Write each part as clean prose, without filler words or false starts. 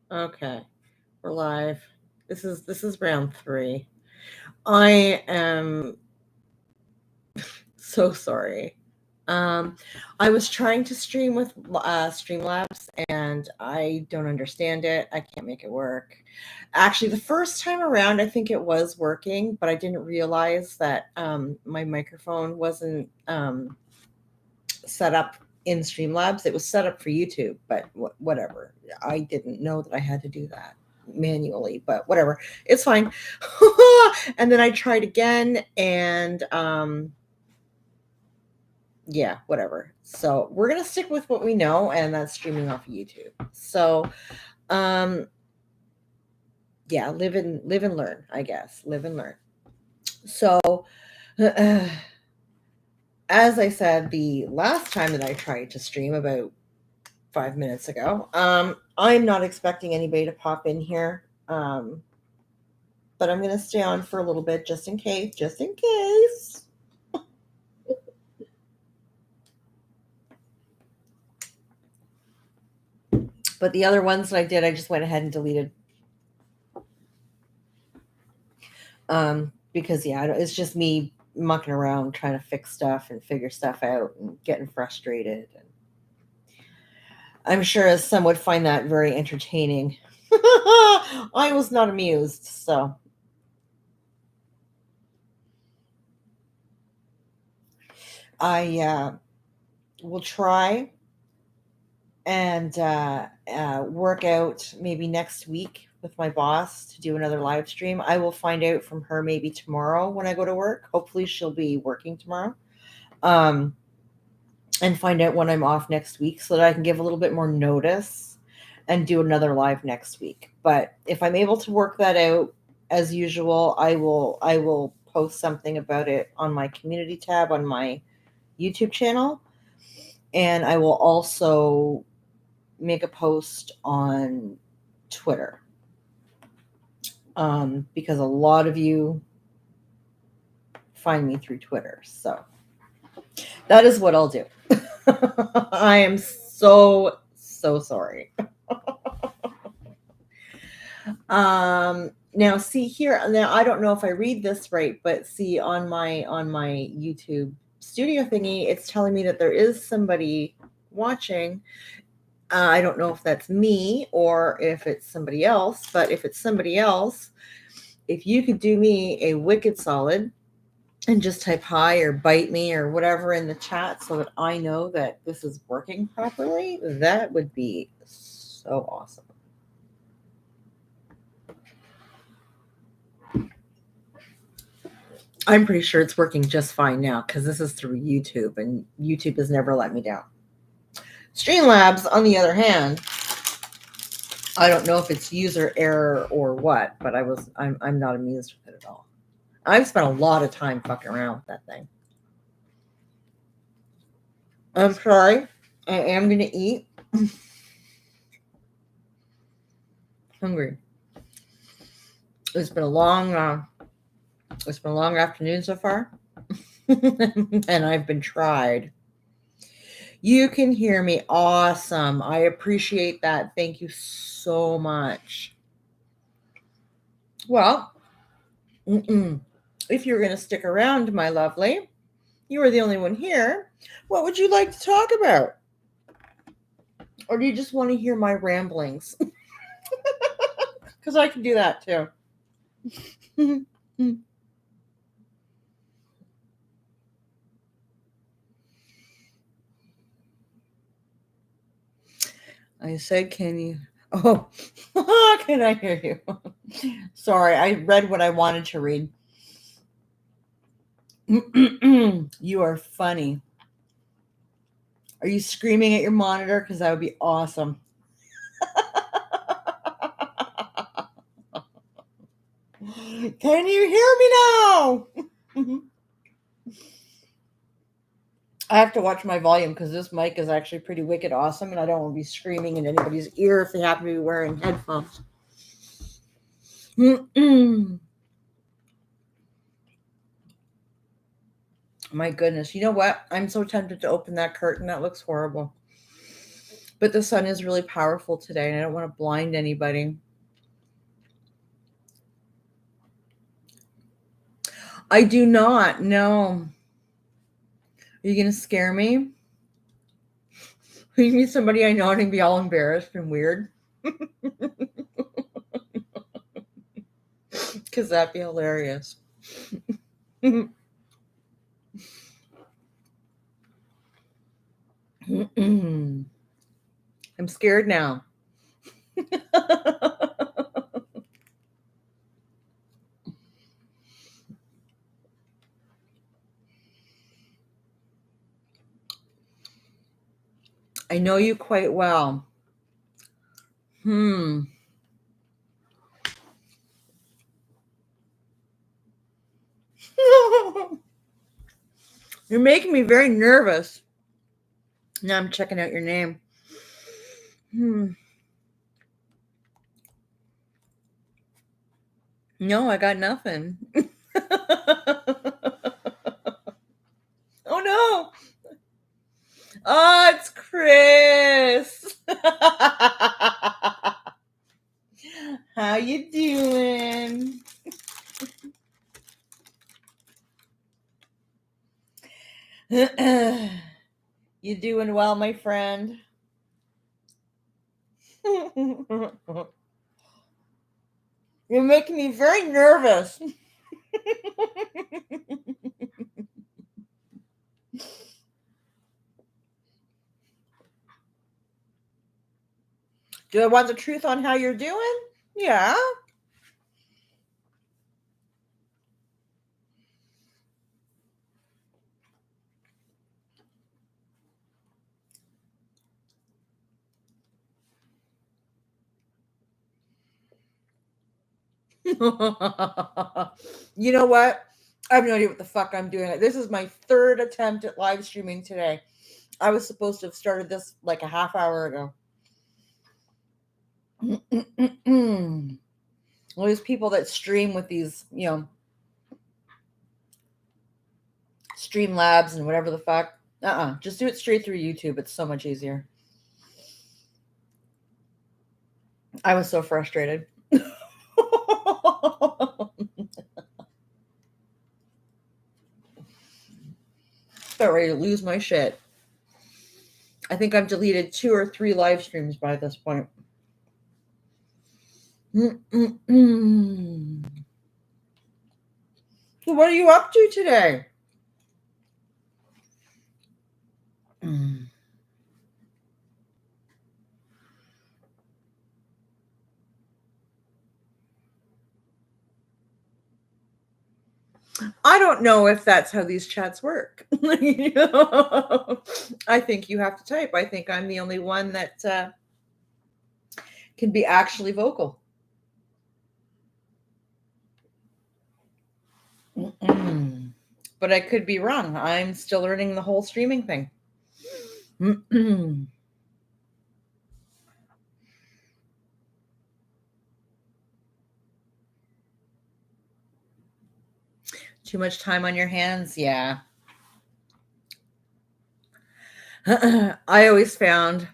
Okay, we're live. This is round 3. I am so sorry. Um, I was trying to stream with Streamlabs, and I don't understand it. I can't make it work. Actually, the first time around, I think it was working, but I didn't realize that my microphone wasn't set up in Streamlabs. It was set up for YouTube, but whatever. I didn't know that I had to do that manually, but whatever. It's fine. And then I tried again, and yeah, whatever. So we're gonna stick with what we know, and that's streaming off of YouTube. So um yeah, live and learn, I guess. Live and learn. So as I said the last time that I tried to stream about 5 minutes ago. I'm not expecting anybody to pop in here, but I'm going to stay on for a little bit just in case. Just in case. But the other ones that I did, I just went ahead and deleted because yeah, it's just me mucking around trying to fix stuff and figure stuff out and getting frustrated. And I'm sure as some would find that very entertaining. I was not amused, so I will try and work out maybe next week with my boss to do another live stream. I will find out from her maybe tomorrow when I go to work. Hopefully, she'll be working tomorrow. Um, and find out when I'm off next week so that I can give a little bit more notice and do another live next week. But if I'm able to work that out as usual, I will post something about it on my community tab on my YouTube channel, and I will also make a post on Twitter, because a lot of you find me through Twitter. So that is what I'll do. I am so sorry. Now see here. Now I don't know if I read this right, but see on my YouTube studio thingy, it's telling me that there is somebody watching. I don't know if that's me or if it's somebody else, but if it's somebody else, if you could do me a wicked solid and just type hi or bite me or whatever in the chat so that I know that this is working properly, that would be so awesome. I'm pretty sure it's working just fine now because this is through YouTube and YouTube has never let me down. Streamlabs, on the other hand, I don't know if it's user error or what, but I'm not amused with it at all. I've spent a lot of time fucking around with that thing. I'm sorry. I am gonna eat. Hungry. It's been a long afternoon so far. And I've been tried. You can hear me. Awesome. I appreciate that. Thank you so much. Well, if you're going to stick around, my lovely, you are the only one here. What would you like to talk about? Or do you just want to hear my ramblings? Because I can do that too. I said, can you? Oh, can I hear you? Sorry, I read what I wanted to read. You are funny. Are you screaming at your monitor? Because that would be awesome. Can you hear me now? I have to watch my volume because this mic is actually pretty wicked awesome, and I don't want to be screaming in anybody's ear if they happen to be wearing headphones. My goodness. You know what? I'm so tempted to open that curtain. That looks horrible. But the sun is really powerful today, and I don't want to blind anybody. I do not. No. Are you going to scare me? Are you meet somebody I know and be all embarrassed and weird? Because that'd be hilarious. I'm scared now. I know you quite well. You're making me very nervous. Now I'm checking out your name. No, I got nothing. Oh no. Oh, it's Chris. How you doing? You doing well, my friend? You're making me very nervous. Do I want the truth on how you're doing? Yeah. You know what? I have no idea what the fuck I'm doing. This is my third attempt at live streaming today. I was supposed to have started this like a half hour ago. Well, there's people that stream with these, stream labs and whatever the fuck. Just do it straight through YouTube. It's so much easier. I was so frustrated. About ready to lose my shit. I think I've deleted 2 or 3 live streams by this point. So what are you up to today? I don't know if that's how these chats work. I think you have to type. I think I'm the only one that can be actually vocal. But I could be wrong. I'm still learning the whole streaming thing. Too much time on your hands? Yeah. I always found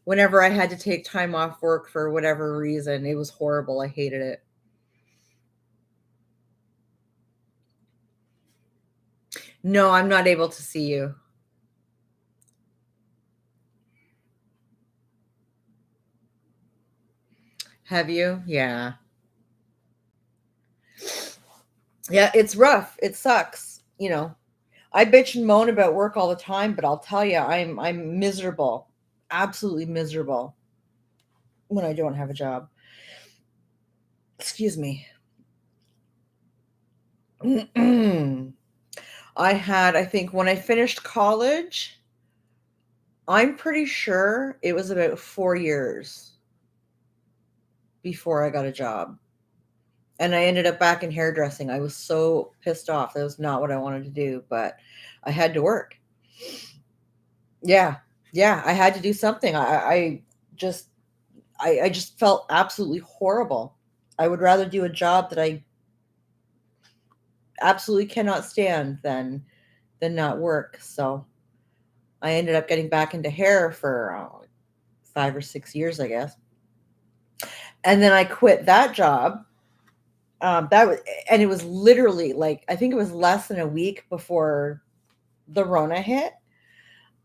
whenever I had to take time off work for whatever reason, it was horrible. I hated it. No, I'm not able to see you. Have you? Yeah. Yeah, it's rough. It sucks. I bitch and moan about work all the time, but I'll tell you, I'm miserable. Absolutely miserable when I don't have a job. Excuse me. I think when I finished college, I'm pretty sure it was about 4 years before I got a job. And I ended up back in hairdressing. I was so pissed off. That was not what I wanted to do, but I had to work. Yeah. Yeah. I had to do something. I just felt absolutely horrible. I would rather do a job that I absolutely cannot stand than not work. So I ended up getting back into hair for 5 or 6 years, I guess. And then I quit that job. That was, and it was literally like, I think it was less than a week before the Rona hit.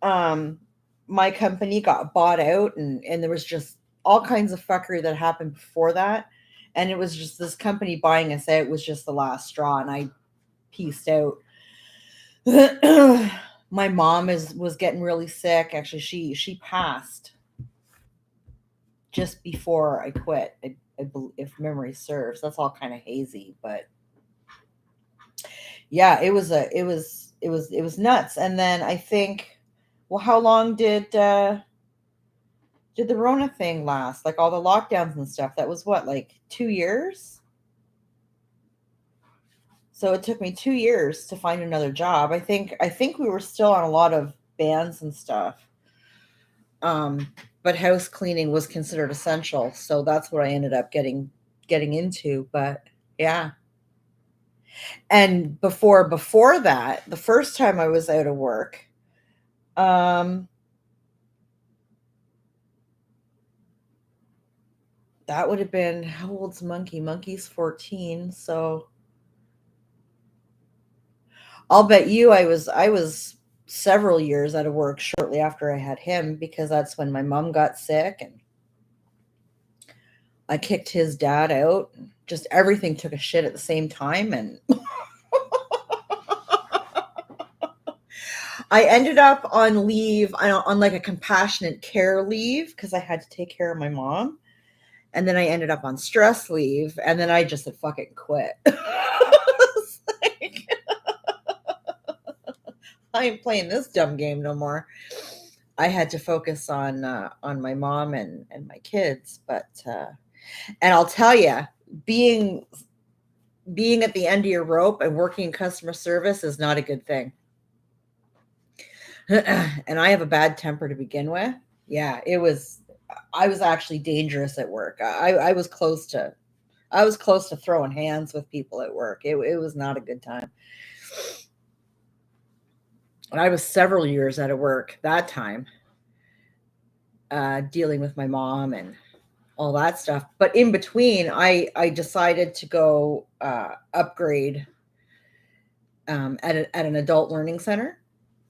Um, my company got bought out, and there was just all kinds of fuckery that happened before that. And it was just this company buying us out was just the last straw, and I pieced out. My mom was getting really sick. Actually, she passed just before I quit. If memory serves, that's all kind of hazy, but yeah, it was nuts. And then I think, well, how long did the Rona thing last? Like all the lockdowns and stuff. That was what, like 2 years? So it took me 2 years to find another job. I think we were still on a lot of bans and stuff. Um, but house cleaning was considered essential, so that's what I ended up getting into. But yeah. And before that, the first time I was out of work, um, that would have been, how old's Monkey? Monkey's 14, so I'll bet you I was several years out of work shortly after I had him, because that's when my mom got sick and I kicked his dad out. Just everything took a shit at the same time, and I ended up on leave, on like a compassionate care leave, because I had to take care of my mom. And then I ended up on stress leave, and then I just said fucking quit. It's like, I ain't playing this dumb game no more. I had to focus on my mom and my kids, but and I'll tell you, being being at the end of your rope and working in customer service is not a good thing. And I have a bad temper to begin with. Yeah, it was. I was actually dangerous at work. I was close to. I was close to throwing hands with people at work. It was not a good time. And I was several years out of work that time, dealing with my mom and all that stuff. But in between, I decided to go upgrade at an adult learning center.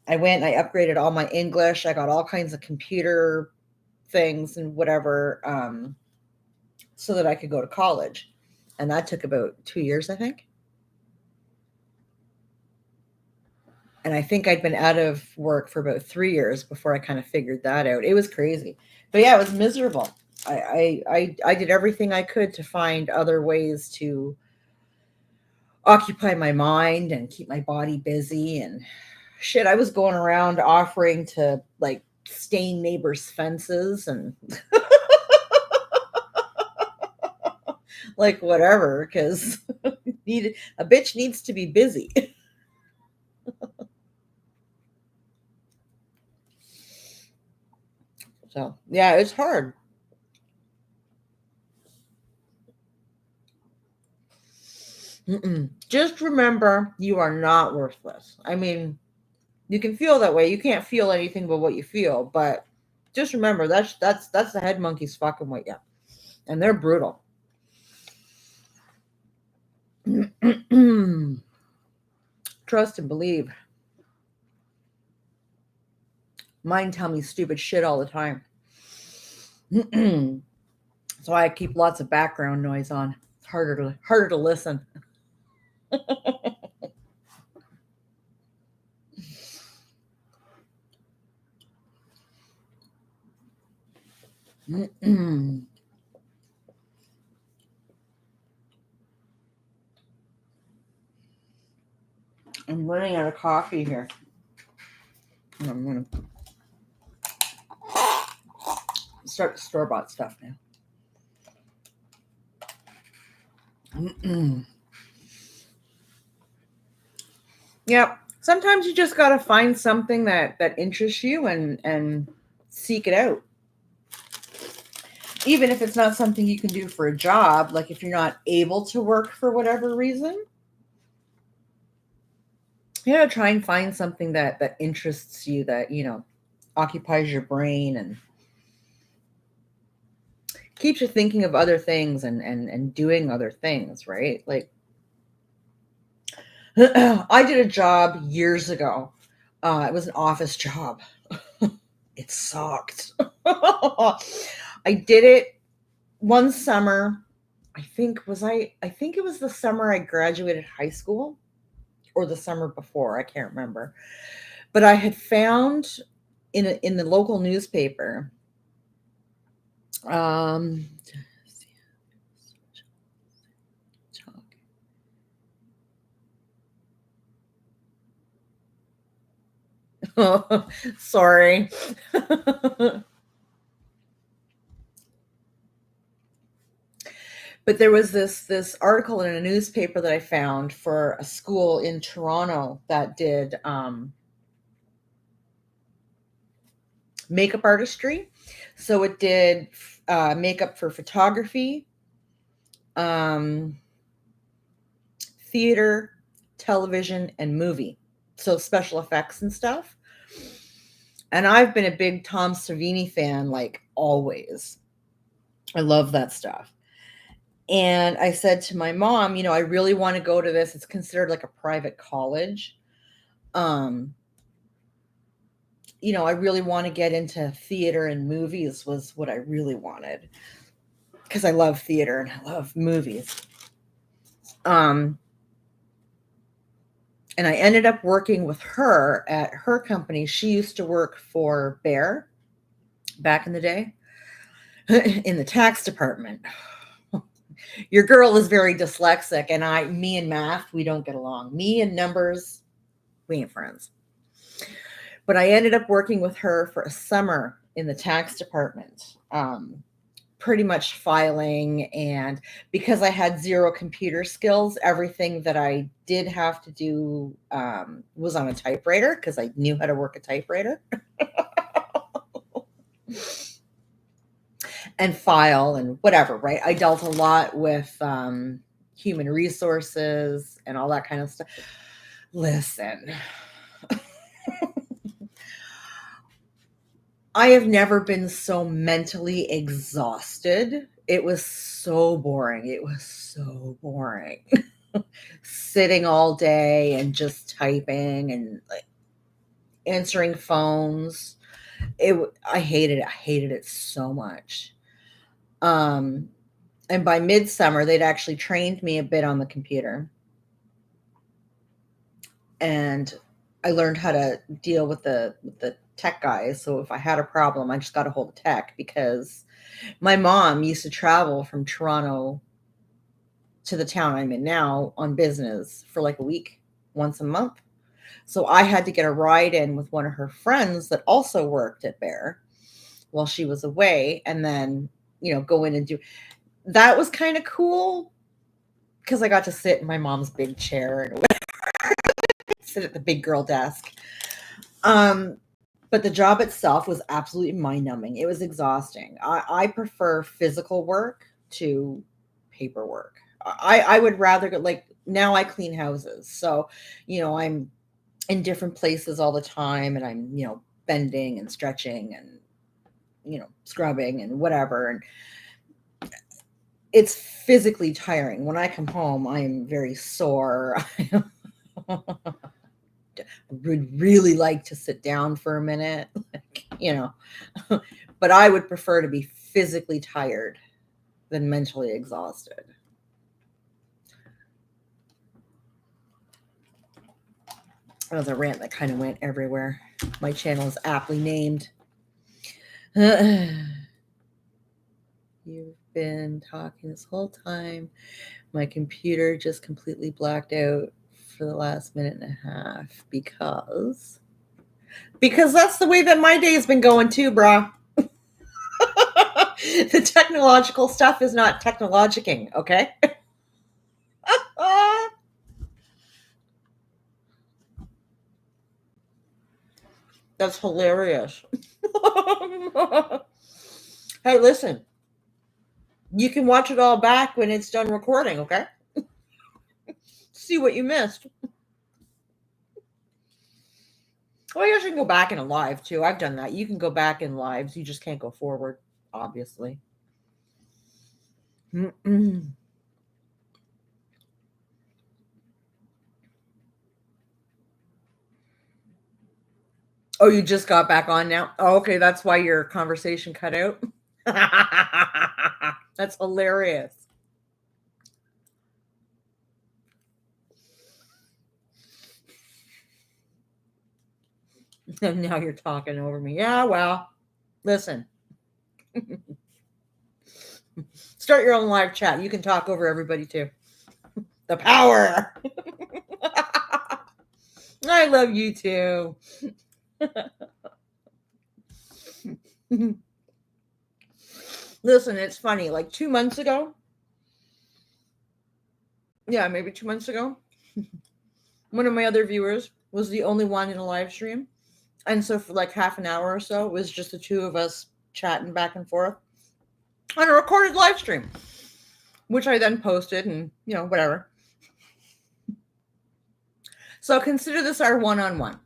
I went and I upgraded all my English. I got all kinds of computer things and whatever, so that I could go to college. And that took about 2 years, I think. And I think I'd been out of work for about 3 years before I kind of figured that out. It was crazy, but yeah, it was miserable. I did everything I could to find other ways to occupy my mind and keep my body busy and shit. I was going around offering to like stain neighbors' fences and like whatever, because need a bitch needs to be busy. So yeah, it's hard. Just remember, you are not worthless. I mean, you can feel that way. You can't feel anything but what you feel, but just remember, that's the head monkeys fucking with you, and they're brutal. Trust and believe. Mine tell me stupid shit all the time. So I keep lots of background noise on. It's harder to listen. I'm running out of coffee here. I'm gonna start the store bought stuff now. Yep. Sometimes you just gotta find something that interests you and seek it out. Even if it's not something you can do for a job, like if you're not able to work for whatever reason, try and find something that interests you, that occupies your brain, and keeps you thinking of other things and doing other things, right? Like I did a job years ago. It was an office job. It sucked. I did it one summer. I think it was the summer I graduated high school or the summer before, I can't remember. But I had found in the local newspaper, um sorry. But there was this article in a newspaper that I found for a school in Toronto that did makeup artistry. So it did makeup for photography, um, theater, television, and movie. So special effects and stuff. And I've been a big Tom Savini fan, like always. I love that stuff. And I said to my mom, I really want to go to this. It's considered like a private college. Um, I really want to get into theater and movies was what I really wanted because I love theater and I love movies. Um, and I ended up working with her at her company. She used to work for Bear back in the day in the tax department. Your girl is very dyslexic, and me and math, we don't get along. Me and numbers, we ain't friends. But I ended up working with her for a summer in the tax department, pretty much filing. And because I had zero computer skills, everything that I did have to do was on a typewriter because I knew how to work a typewriter. And file and whatever, right? I dealt a lot with human resources and all that kind of stuff. Listen, I have never been so mentally exhausted. It was so boring. It was so boring. Sitting all day and just typing and like answering phones. I hated it. I hated it so much. And by midsummer, they'd actually trained me a bit on the computer. And I learned how to deal with the tech guys. So if I had a problem, I just got a hold of tech because my mom used to travel from Toronto to the town I'm in now on business for like a week, once a month. So I had to get a ride in with one of her friends that also worked at Bear while she was away, and then, go in and do that was kind of cool because I got to sit in my mom's big chair and sit at the big girl desk. But the job itself was absolutely mind numbing. It was exhausting. I prefer physical work to paperwork. I would rather go, like now I clean houses. So, I'm in different places all the time and I'm, bending and stretching and, scrubbing and whatever. And it's physically tiring. When I come home, I'm very sore. Would really like to sit down for a minute, but I would prefer to be physically tired than mentally exhausted. That was a rant that kind of went everywhere. My channel is aptly named. You've been talking this whole time. My computer just completely blacked out for the last minute and a half because that's the way that my day has been going too, brah. The technological stuff is not technologicking, okay? That's hilarious. Hey, listen, you can watch it all back when it's done recording, okay? See what you missed. Well, I guess you can go back in a live too. I've done that. You can go back in lives. You just can't go forward, obviously. Mm-mm. Oh, you just got back on now? Oh, okay, that's why your conversation cut out. That's hilarious. And now you're talking over me. Yeah, well, listen. Start your own live chat. You can talk over everybody too. The power. I love you too. Listen, it's funny. Like 2 months ago, yeah, maybe 2 months ago, one of my other viewers was the only one in a live stream. And so for like half an hour or so, it was just the two of us chatting back and forth on a recorded live stream, which I then posted and, whatever. So consider this our one-on-one.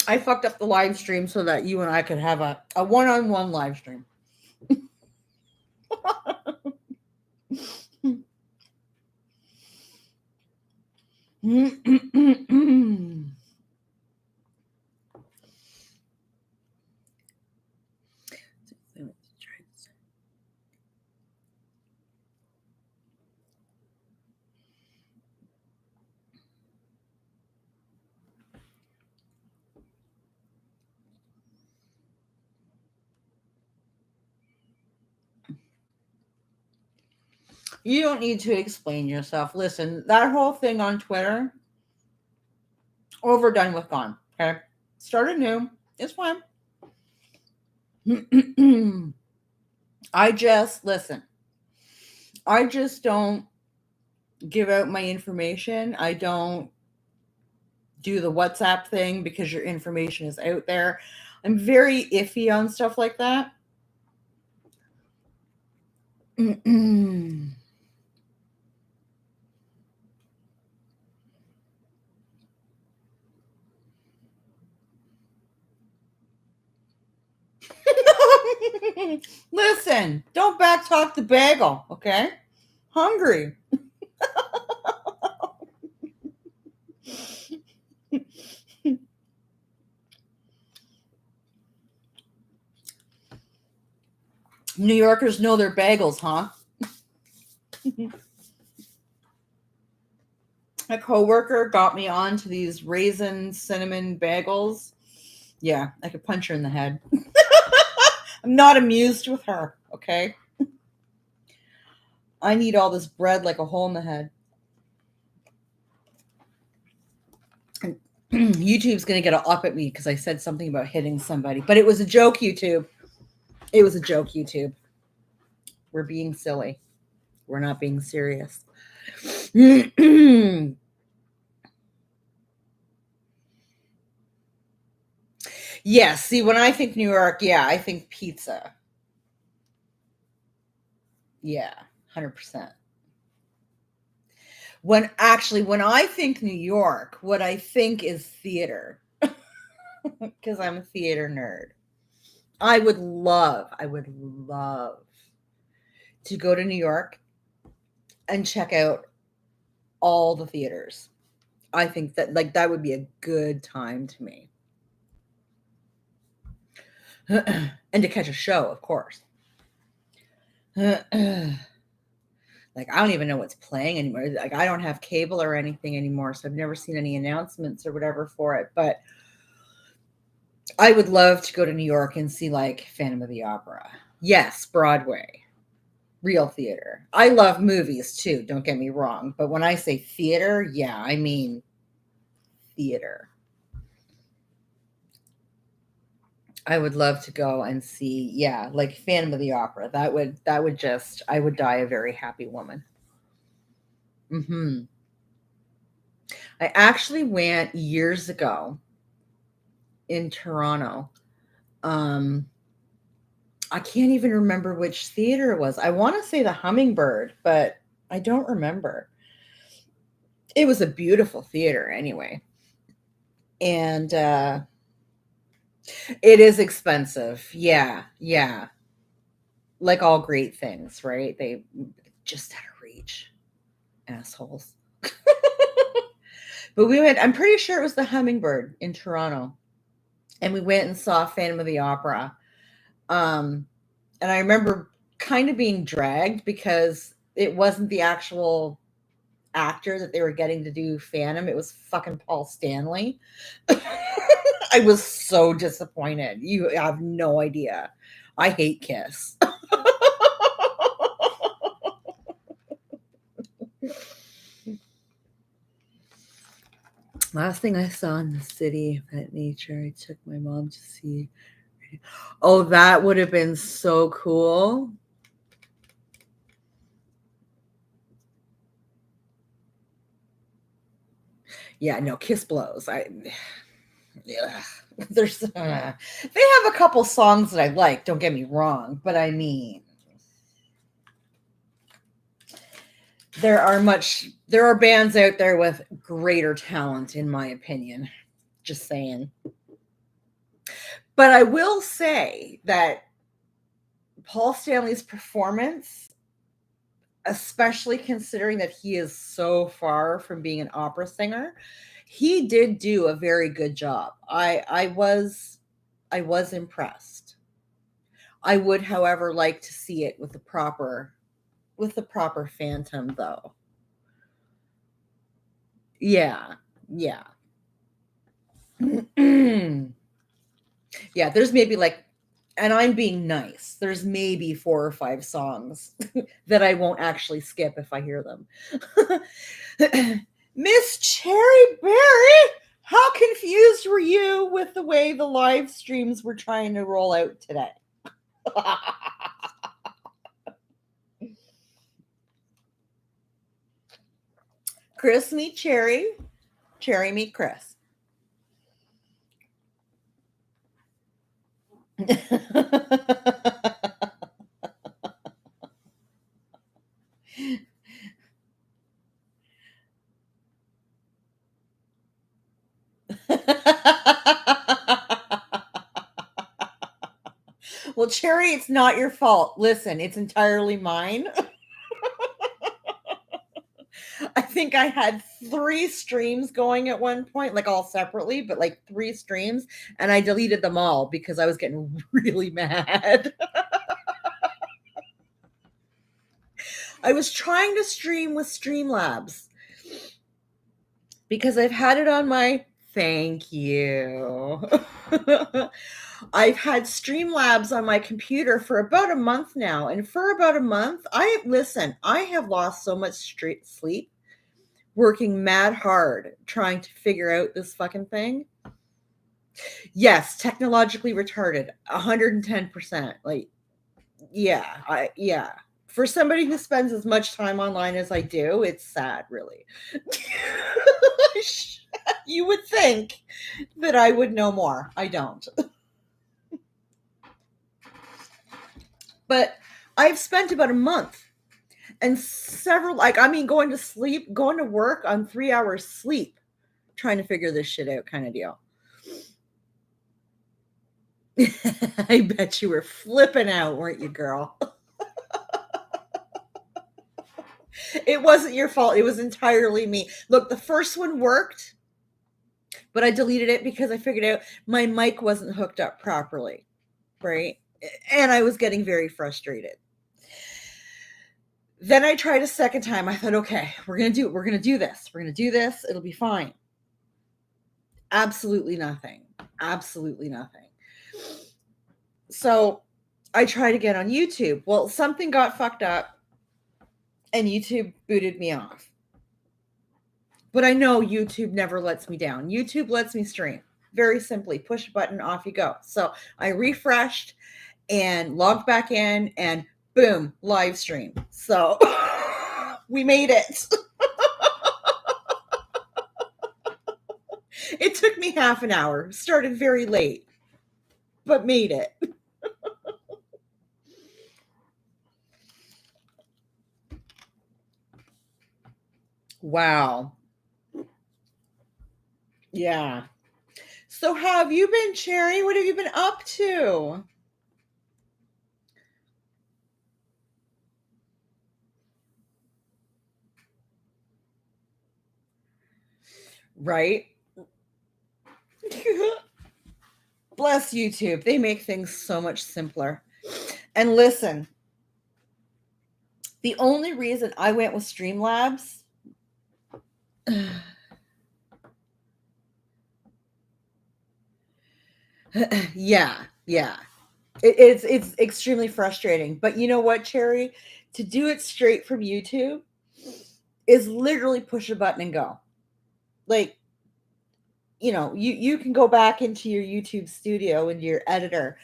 I fucked up the live stream so that you and I could have a one-on-one live stream. You don't need to explain yourself. Listen, that whole thing on Twitter, overdone with, gone. Okay? Started new. It's fine. I just don't give out my information. I don't do the WhatsApp thing because your information is out there. I'm very iffy on stuff like that. Listen, don't backtalk the bagel, okay? Hungry. New Yorkers know their bagels, huh? A coworker got me onto these raisin cinnamon bagels. Yeah, I could punch her in the head. I'm not amused with her, okay? I need all this bread like a hole in the head. YouTube's going to get up at me because I said something about hitting somebody. But it was a joke, YouTube. It was a joke, YouTube. We're being silly. We're not being serious. Yeah, see, when I think New York, yeah, I think pizza. Yeah, 100%. When I think New York, what I think is theater. Because I'm a theater nerd. I would love to go to New York and check out all the theaters. I think that would be a good time to me. And to catch a show, of course. Like, I don't even know what's playing anymore. Like, I don't have cable or anything anymore, so I've never seen any announcements or whatever for it. But I would love to go to New York and see, like, Phantom of the Opera. Yes, Broadway. Real theater. I love movies, too, don't get me wrong. But when I say theater, yeah, I mean theater. I would love to go and see, yeah, like Phantom of the Opera. That would just, I would die a very happy woman. I actually went years ago in Toronto. I can't even remember which theater it was. I want to say the Hummingbird, but I don't remember. It was a beautiful theater anyway. And it is expensive. Yeah, yeah. Like all great things, right? They just out of reach, assholes. But we went, I'm pretty sure it was the Hummingbird in Toronto. And we went and saw Phantom of the Opera. Um, and I remember kind of being dragged because it wasn't the actual actor that they were getting to do Phantom. It was fucking Paul Stanley. I was so disappointed. You have no idea. I hate Kiss. Last thing I saw in the city at nature, I took my mom to see. Oh, that would have been so cool. Yeah, no, Kiss blows. Yeah, there's they have a couple songs that I like. Don't get me wrong, but I mean, there are bands out there with greater talent, in my opinion. Just saying. But I will say that Paul Stanley's performance, especially considering that he is so far from being an opera singer, he did do a very good job. I was impressed. I would, however, like to see it with the proper Phantom though. Yeah. Yeah. Yeah, there's maybe like, and I'm being nice. There's maybe 4 or 5 songs that I won't actually skip if I hear them. Miss Cherry Berry, how confused were you with the way the live streams were trying to roll out today? Chris meet Cherry, Cherry meet Chris. Well, Cherry, it's not your fault. Listen, it's entirely mine. I think I had 3 streams going at one point, like all separately, but like 3 streams, and I deleted them all because I was getting really mad. I was trying to stream with Streamlabs because I've had it on my thank you. I've had Streamlabs on my computer for about a month now, and for about a month, I have lost so much sleep working mad hard trying to figure out this fucking thing. Yes, technologically retarded, 110%. Like, yeah. For somebody who spends as much time online as I do, it's sad, really. You would think that I would know more. I don't. But I've spent about a month and several, like, I mean, going to work on 3 hours sleep, trying to figure this shit out, kind of deal. I bet you were flipping out, weren't you, girl? It wasn't your fault. It was entirely me. Look, the first one worked, but I deleted it because I figured out my mic wasn't hooked up properly, right? And I was getting very frustrated. Then I tried a second time. I thought, okay, we're going to do this. It'll be fine. Absolutely nothing. Absolutely nothing. So I tried again on YouTube. Well, something got fucked up and YouTube booted me off. But I know YouTube never lets me down. YouTube lets me stream. Very simply, push a button, off you go. So I refreshed and logged back in and boom, live stream. So we made it. It took me half an hour. Started very late, but made it. Wow. Yeah. So how have you been, Cherry? What have you been up to? Right? Bless YouTube. They make things so much simpler. And listen, the only reason I went with Streamlabs, yeah, yeah. It's extremely frustrating. But you know what, Cherry? To do it straight from YouTube is literally push a button and go. Like, you can go back into your YouTube studio and your editor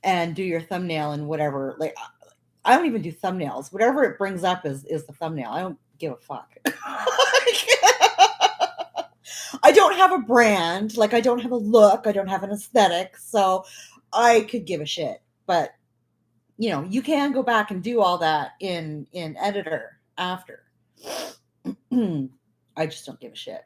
and do your thumbnail and whatever. Like, I don't even do thumbnails. Whatever it brings up is the thumbnail. I don't give a fuck. I don't have a brand. Like, I don't have a look. I don't have an aesthetic. So I could give a shit. But you can go back and do all that in editor after. I just don't give a shit.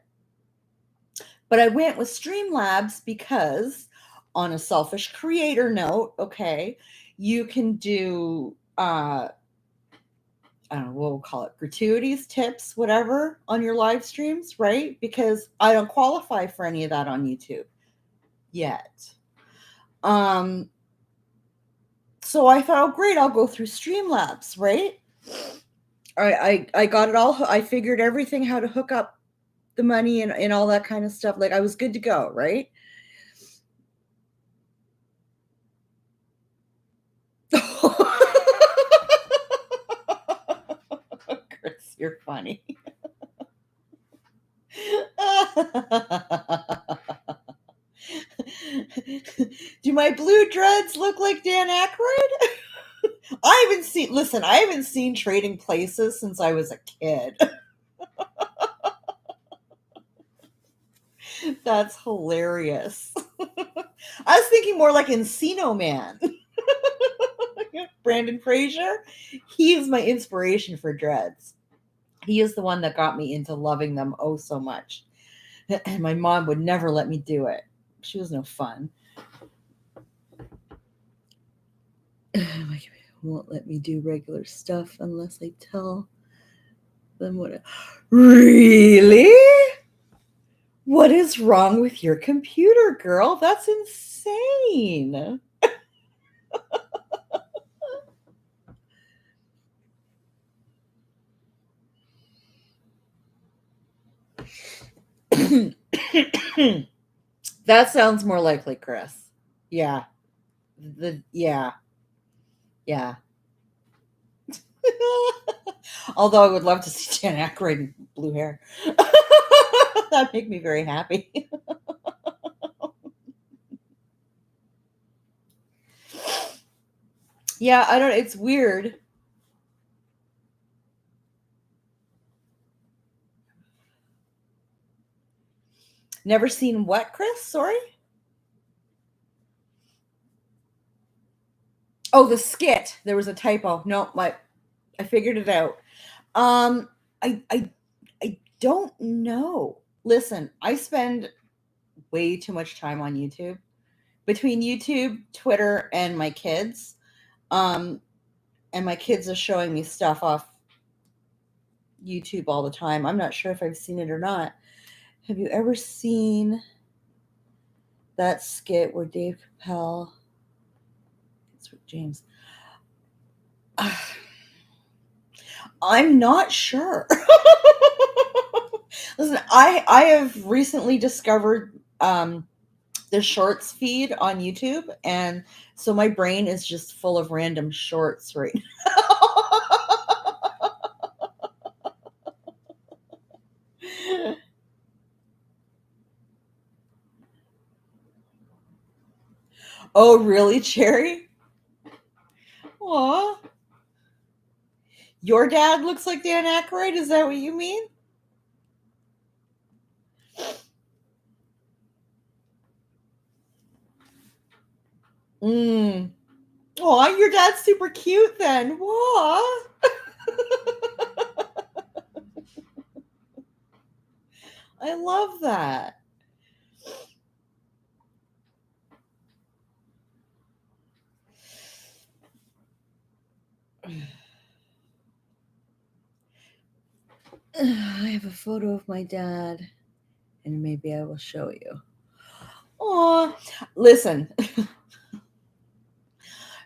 But I went with Streamlabs because, on a selfish creator note, okay, you can do I don't know what we'll call it, gratuities, tips, whatever, on your live streams, right? Because I don't qualify for any of that on YouTube yet. So I thought, oh, great, I'll go through Streamlabs, right? I got it all. I figured everything, how to hook up the money and all that kind of stuff. Like, I was good to go, right? Chris, you're funny. Do my blue dreads look like Dan Aykroyd? I haven't seen Trading Places since I was a kid. That's hilarious. I was thinking more like Encino Man. Brandon Fraser. He is my inspiration for dreads. He is the one that got me into loving them oh so much. And my mom would never let me do it. She was no fun. Won't let me do regular stuff unless I tell them what. Really? What is wrong with your computer, girl? That's insane. That sounds more likely, Chris. Yeah. Yeah. Yeah. Although I would love to see Dan Aykroyd in blue hair. That'd make me very happy. Yeah, I don't. It's weird. Never seen what, Chris? Sorry. Oh, the skit. There was a typo. No, I figured it out. Um, I don't know. Listen, I spend way too much time on YouTube. Between YouTube, Twitter, and my kids. Um, and my kids are showing me stuff off YouTube all the time. I'm not sure if I've seen it or not. Have you ever seen that skit where Dave Chappelle? It's with James. I'm not sure. Listen, I have recently discovered the shorts feed on YouTube, and so my brain is just full of random shorts right now. Oh, really, Cherry? Aw. Your dad looks like Dan Aykroyd? Is that what you mean? Mm. Aw, your dad's super cute then. Aw. I love that. I have a photo of my dad, and maybe I will show you. Oh, listen.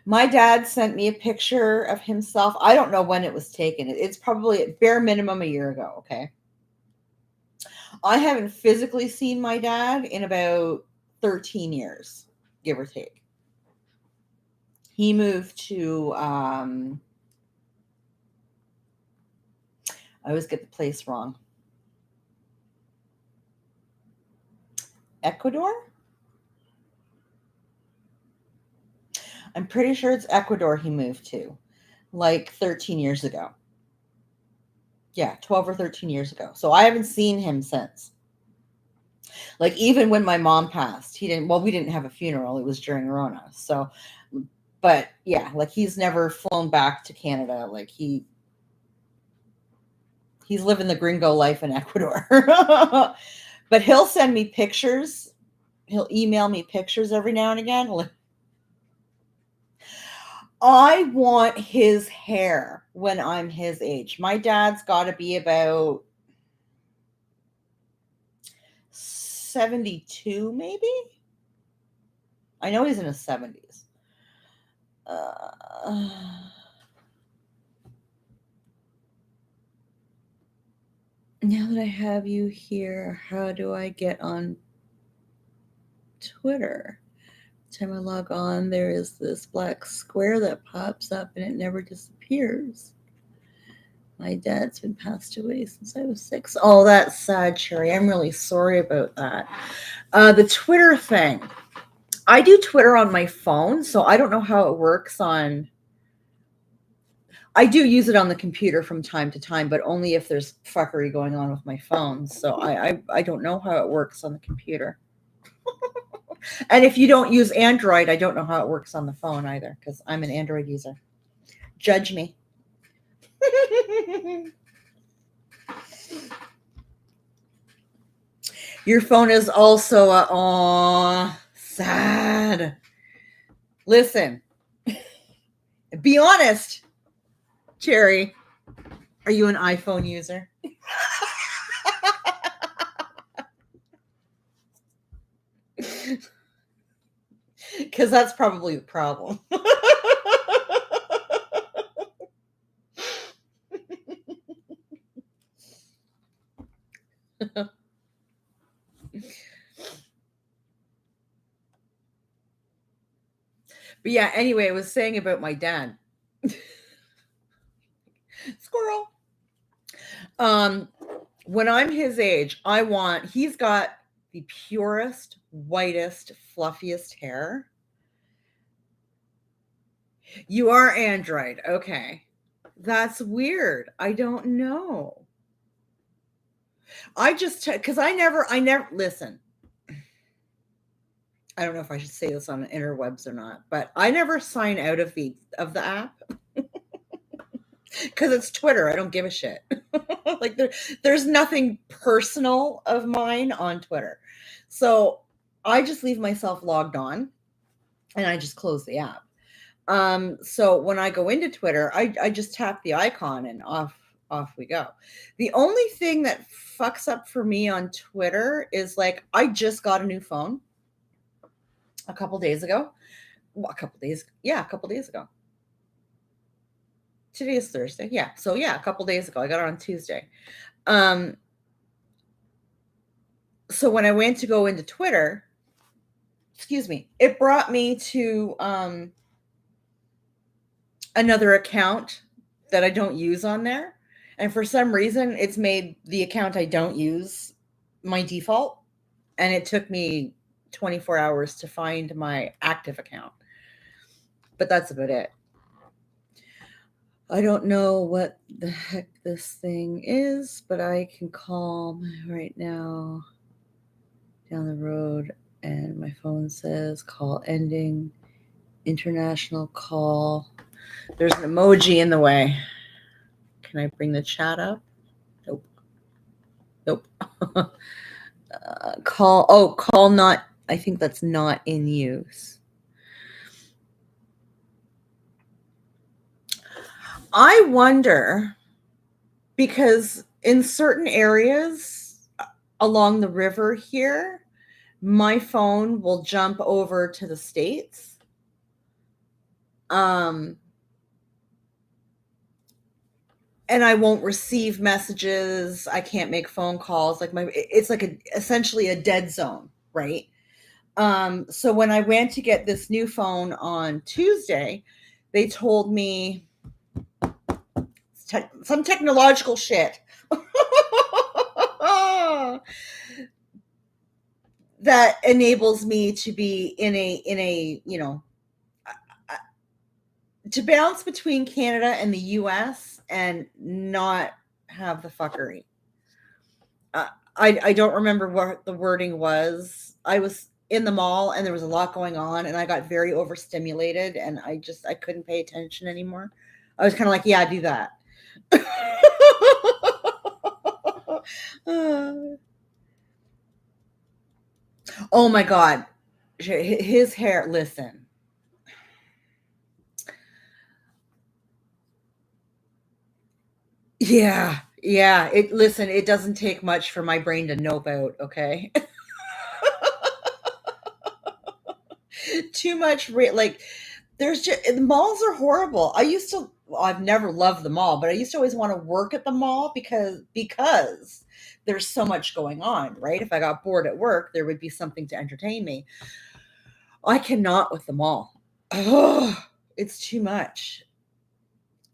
My dad sent me a picture of himself. I don't know when it was taken. It's probably at bare minimum a year ago, okay? I haven't physically seen my dad in about 13 years, give or take. He moved to, I always get the place wrong. Ecuador? I'm pretty sure it's Ecuador he moved to, like 13 years ago. Yeah, 12 or 13 years ago. So I haven't seen him since. Like, even when my mom passed, we didn't have a funeral. It was during Rona. So, but yeah, like, he's never flown back to Canada. Like, he's living the gringo life in Ecuador. But he'll send me pictures. He'll email me pictures every now and again. I want his hair when I'm his age. My dad's got to be about 72, maybe. I know he's in his 70s. Now that I have you here, how do I get on Twitter? Every time I log on, there is this black square that pops up and it never disappears. My dad's been passed away since I was 6. Oh, that's sad, Cherry. I'm really sorry about that. The Twitter thing. I do Twitter on my phone, so I don't know how it works on. I do use it on the computer from time to time, but only if there's fuckery going on with my phone. So I don't know how it works on the computer. And if you don't use Android, I don't know how it works on the phone either, because I'm an Android user. Judge me. Your phone is also sad. Listen, be honest, Cherry. Are you an iPhone user? Because that's probably the problem. But yeah, anyway, I was saying about my dad. Squirrel. When I'm his age, he's got the purest, whitest, fluffiest hair. You are Android. Okay. That's weird. I don't know. I just, because I never, listen. I don't know if I should say this on the interwebs or not, but I never sign out of the app because it's Twitter. I don't give a shit. Like, there's nothing personal of mine on Twitter, so I just leave myself logged on, and I just close the app. So when I go into Twitter, I just tap the icon and off we go. The only thing that fucks up for me on Twitter is, like, I just got a new phone a couple days ago. Well, a couple days ago. Today is Thursday. Yeah. So yeah, a couple days ago. I got it on Tuesday. So when I went to go into Twitter, it brought me to another account that I don't use on there. And for some reason, it's made the account I don't use my default. And it took me 24 hours to find my active account. But that's about it. I don't know what the heck this thing is, but I can call right now down the road, and my phone says call ending, international call. There's an emoji in the way. Can I bring the chat up? Nope. Call not, I think that's not in use. I wonder, because in certain areas along the river here, my phone will jump over to the States. And I won't receive messages. I can't make phone calls. Like it's like essentially a dead zone, right? So when I went to get this new phone on Tuesday, they told me some technological shit that enables me to be in a to bounce between Canada and the US and not have the fuckery. I don't remember what the wording was. I was in the mall and there was a lot going on and I got very overstimulated and I couldn't pay attention anymore. I was kind of like, yeah, do that. Oh my God. His hair, listen. Yeah. It doesn't take much for my brain to nope out, okay? Too much like there's just the malls are horrible. I've never loved the mall, but I used to always want to work at the mall because there's so much going on, right? If I got bored at work, there would be something to entertain me. I cannot with the mall. Oh, it's too much.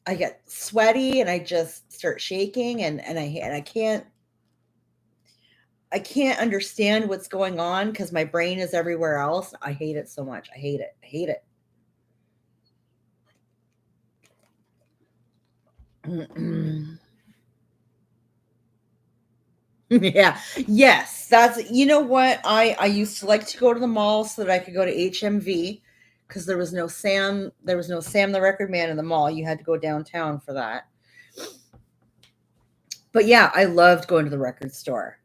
I get sweaty and I just start shaking and I can't understand what's going on because my brain is everywhere else. I hate it so much. I hate it. I hate it. Yeah. Yes. That's what? I used to like to go to the mall so that I could go to HMV because there was no Sam the Record Man in the mall. You had to go downtown for that. But yeah, I loved going to the record store.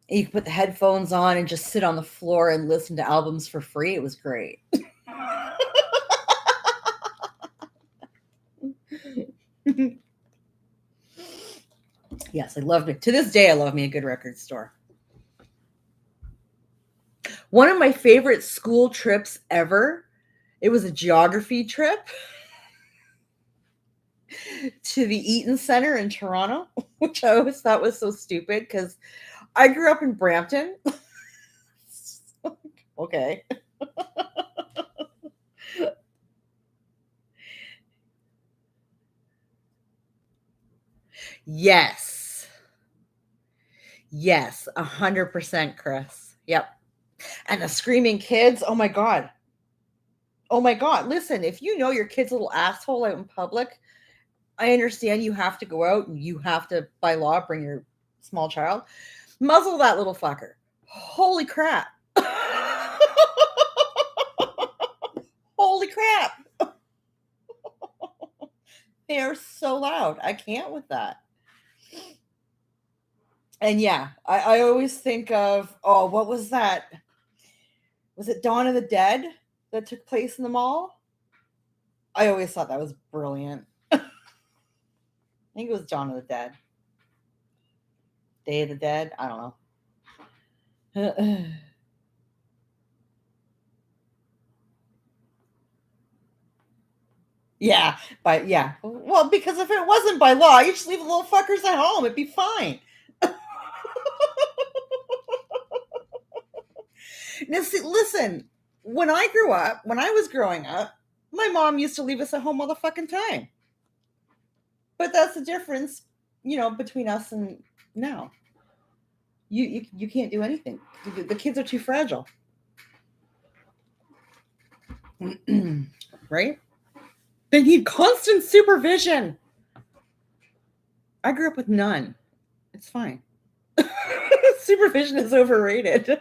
You could put the headphones on and just sit on the floor and listen to albums for free. It was great. Yes, I loved it. To this day, I love me a good record store. One of my favorite school trips ever, it was a geography trip to the Eaton Center in Toronto, which I always thought was so stupid because I grew up in Brampton. Okay. Yes. Yes, 100%, Chris. Yep. And the screaming kids, oh my God. Oh my God. Listen, if you know your kid's a little asshole out in public, I understand you have to go out and you have to, by law, bring your small child. Muzzle that little fucker. Holy crap. Holy crap. They are so loud. I can't with that. And yeah, I always think of, oh, what was that? Was it Dawn of the Dead that took place in the mall? I always thought that was brilliant. I think it was Dawn of the Dead. Day of the Dead? I don't know. Yeah, but yeah. Well, because if it wasn't by law, you just leave the little fuckers at home. It'd be fine. Now, see, listen, when I was growing up, my mom used to leave us at home all the fucking time. But that's the difference, between us and now. You can't do anything. The kids are too fragile. Right? They need constant supervision. I grew up with none. It's fine. Supervision is overrated.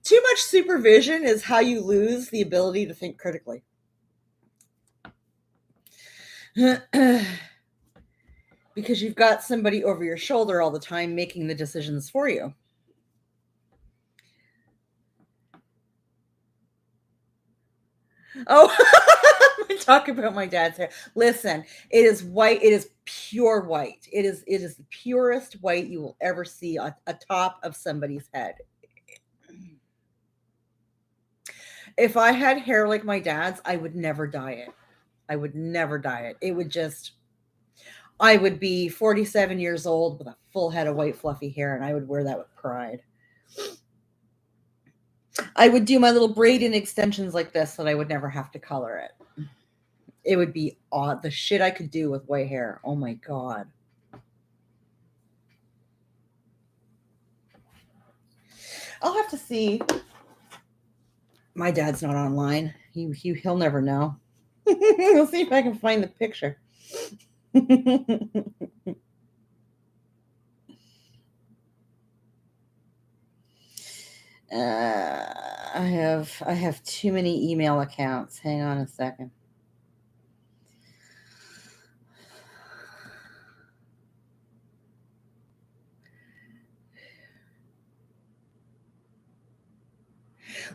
Too much supervision is how you lose the ability to think critically. Because you've got somebody over your shoulder all the time making the decisions for you. Oh, talk about my dad's hair. Listen, it is white. It is pure white. It is the purest white you will ever see on a top of somebody's head. If I had hair like my dad's, I would never dye it. I would never dye it. It would just I would be 47 years old with a full head of white fluffy hair, and I would wear that with pride. I would do my little braiding extensions like this so that I would never have to color it. It would be odd. The shit I could do with white hair. Oh my God. I'll have to see. My dad's not online. He'll never know. We'll see if I can find the picture. I have too many email accounts. Hang on a second.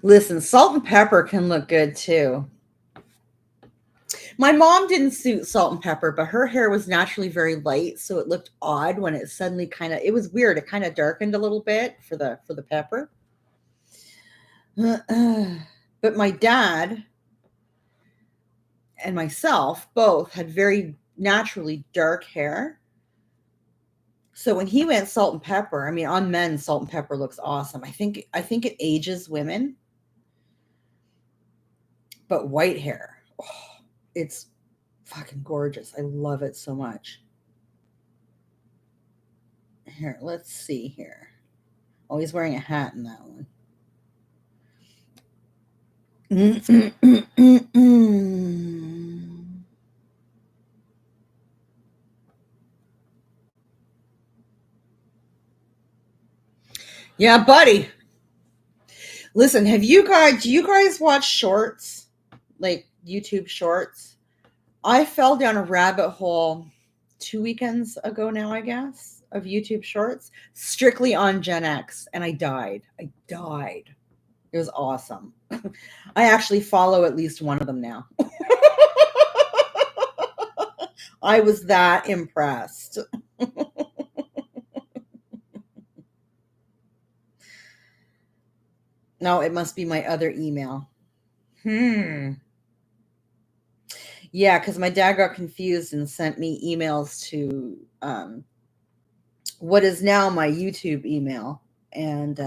Listen, salt and pepper can look good too. My mom didn't suit salt and pepper, but her hair was naturally very light, so it looked odd when it suddenly it was weird. It kind of darkened a little bit for the pepper. But my dad and myself both had very naturally dark hair. So when he went salt and pepper, I mean on men salt and pepper looks awesome. I think it ages women. But white hair, oh, it's fucking gorgeous. I love it so much. Here, let's see here. Oh, he's wearing a hat in that one. Yeah, buddy. Listen, do you guys watch shorts? Like YouTube shorts? I fell down a rabbit hole 2 weekends ago now, I guess, of YouTube shorts, strictly on Gen X, and I died. I died. It was awesome. I actually follow at least one of them now. I was that impressed. No, it must be my other email. Yeah, because my dad got confused and sent me emails to what is now my YouTube email. And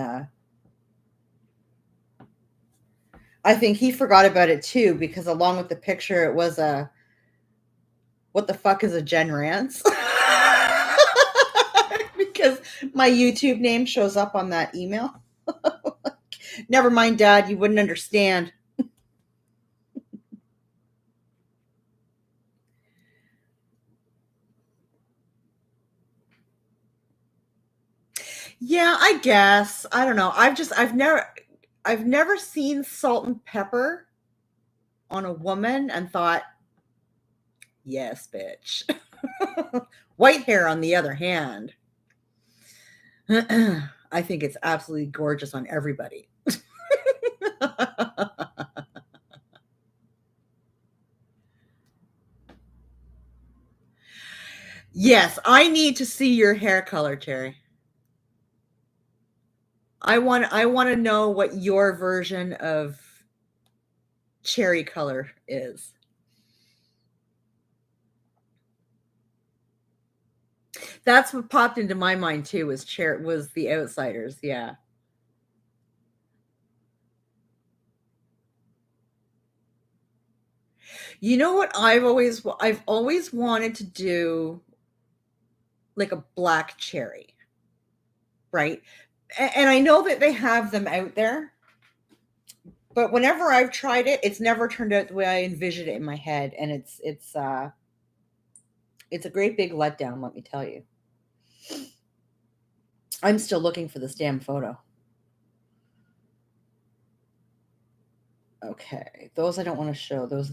I think he forgot about it too, because along with the picture, it was a what the fuck is a Gen Rants? Because my YouTube name shows up on that email. Never mind, Dad, you wouldn't understand. Yeah, I guess. I don't know. I've never seen salt and pepper on a woman and thought, yes, bitch. White hair, on the other hand, I think it's absolutely gorgeous on everybody. Yes, I need to see your hair color, Terry. I want to know what your version of cherry color is. That's what popped into my mind too. Was the Outsiders? Yeah. You know what I've always wanted to do, like a black cherry, right? And I know that they have them out there, but whenever I've tried it, it's never turned out the way I envisioned it in my head, and it's a great big letdown, let me tell you. I'm still looking for this damn photo. Okay, those I don't want to show. Those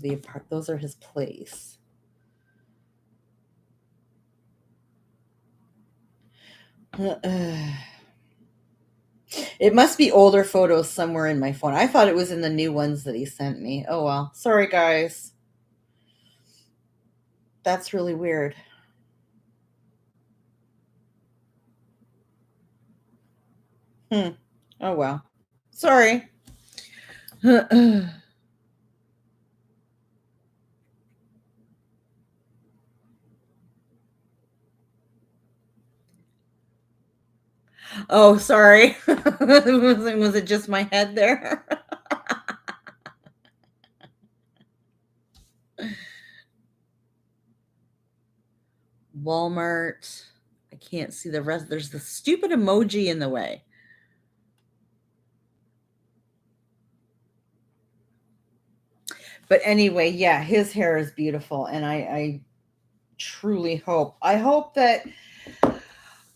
are his place. It must be older photos somewhere in my phone. I thought it was in the new ones that he sent me. Oh well. Sorry, guys. That's really weird. Hmm. Oh well. Sorry. Oh, sorry. Was it just my head there? Walmart. I can't see the rest. There's the stupid emoji in the way. But anyway, yeah, his hair is beautiful, and I truly hope. I hope that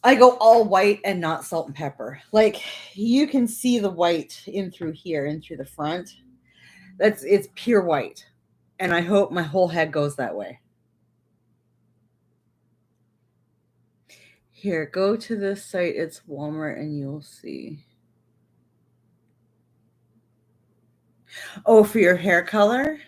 I go all white and not salt and pepper. Like you can see the white in through here, in through the front. It's pure white. And I hope my whole head goes that way. Here, go to this site. It's Walmart and you'll see. Oh, for your hair color?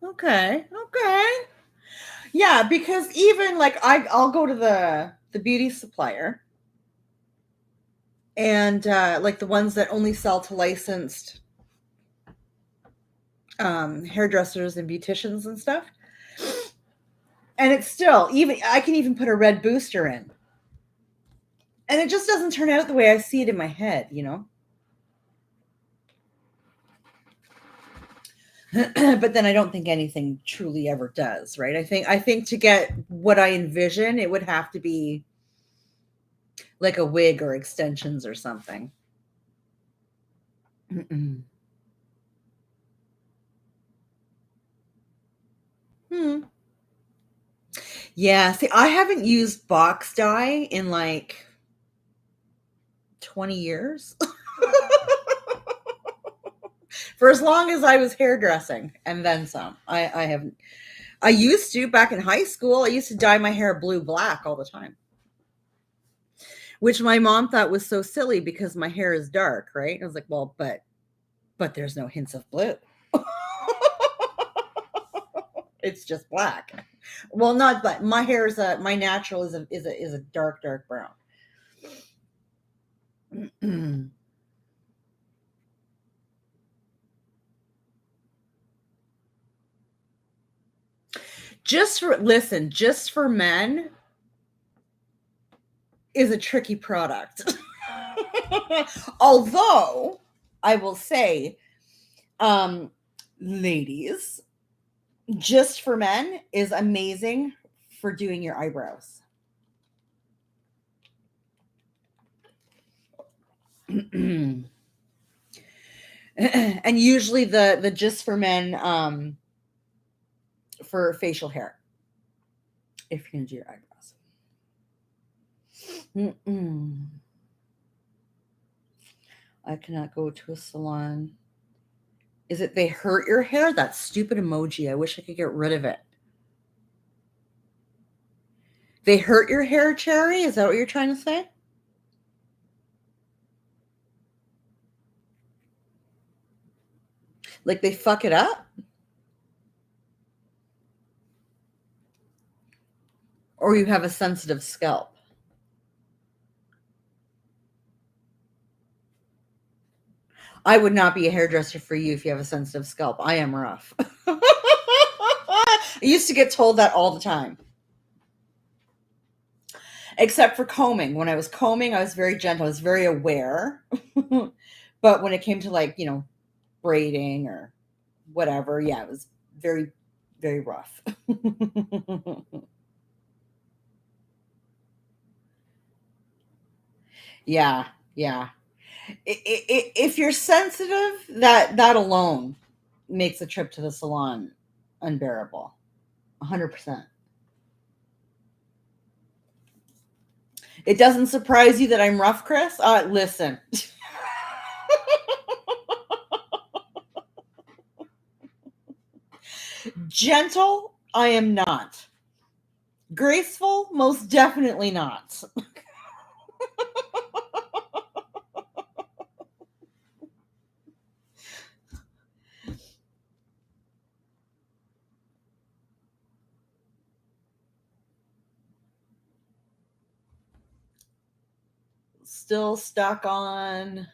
Okay. Okay. Yeah, because even like I'll go to the beauty supplier and like the ones that only sell to licensed hairdressers and beauticians and stuff. And it's still even I can even put a red booster in. And it just doesn't turn out the way I see it in my head, you know? But then I don't think anything truly ever does, right? I think to get what I envision, it would have to be like a wig or extensions or something. Mm-mm. Hmm. Yeah, see, I haven't used box dye in like 20 years. For as long as I was hairdressing and then some. I haven't. I used to back in high school. I used to dye my hair blue black all the time, which my mom thought was so silly because my hair is dark, right? I was like, well, but there's no hints of blue. It's just black. Well, not but my hair is a my natural is a dark brown. Just for men is a tricky product. Although I will say, um, ladies, just for men is amazing for doing your eyebrows. And usually the just for men for facial hair if you're gonna do your eyebrows. Mm-mm. I cannot go to a salon. Is it they hurt your hair? That stupid emoji. I wish I could get rid of it. They hurt your hair, Cherry? Is that what you're trying to say? Like they fuck it up? Or you have a sensitive scalp? I would not be a hairdresser for you if you have a sensitive scalp. I am rough. I used to get told that all the time. Except for combing. When I was combing, I was very gentle. I was very aware. But when it came to like, braiding or whatever, yeah, it was very, very rough. Yeah, yeah. If you're sensitive, that alone makes a trip to the salon unbearable. 100%. It doesn't surprise you that I'm rough, Chris? Listen. Gentle, I am not. Graceful? Most definitely not. Still stuck on.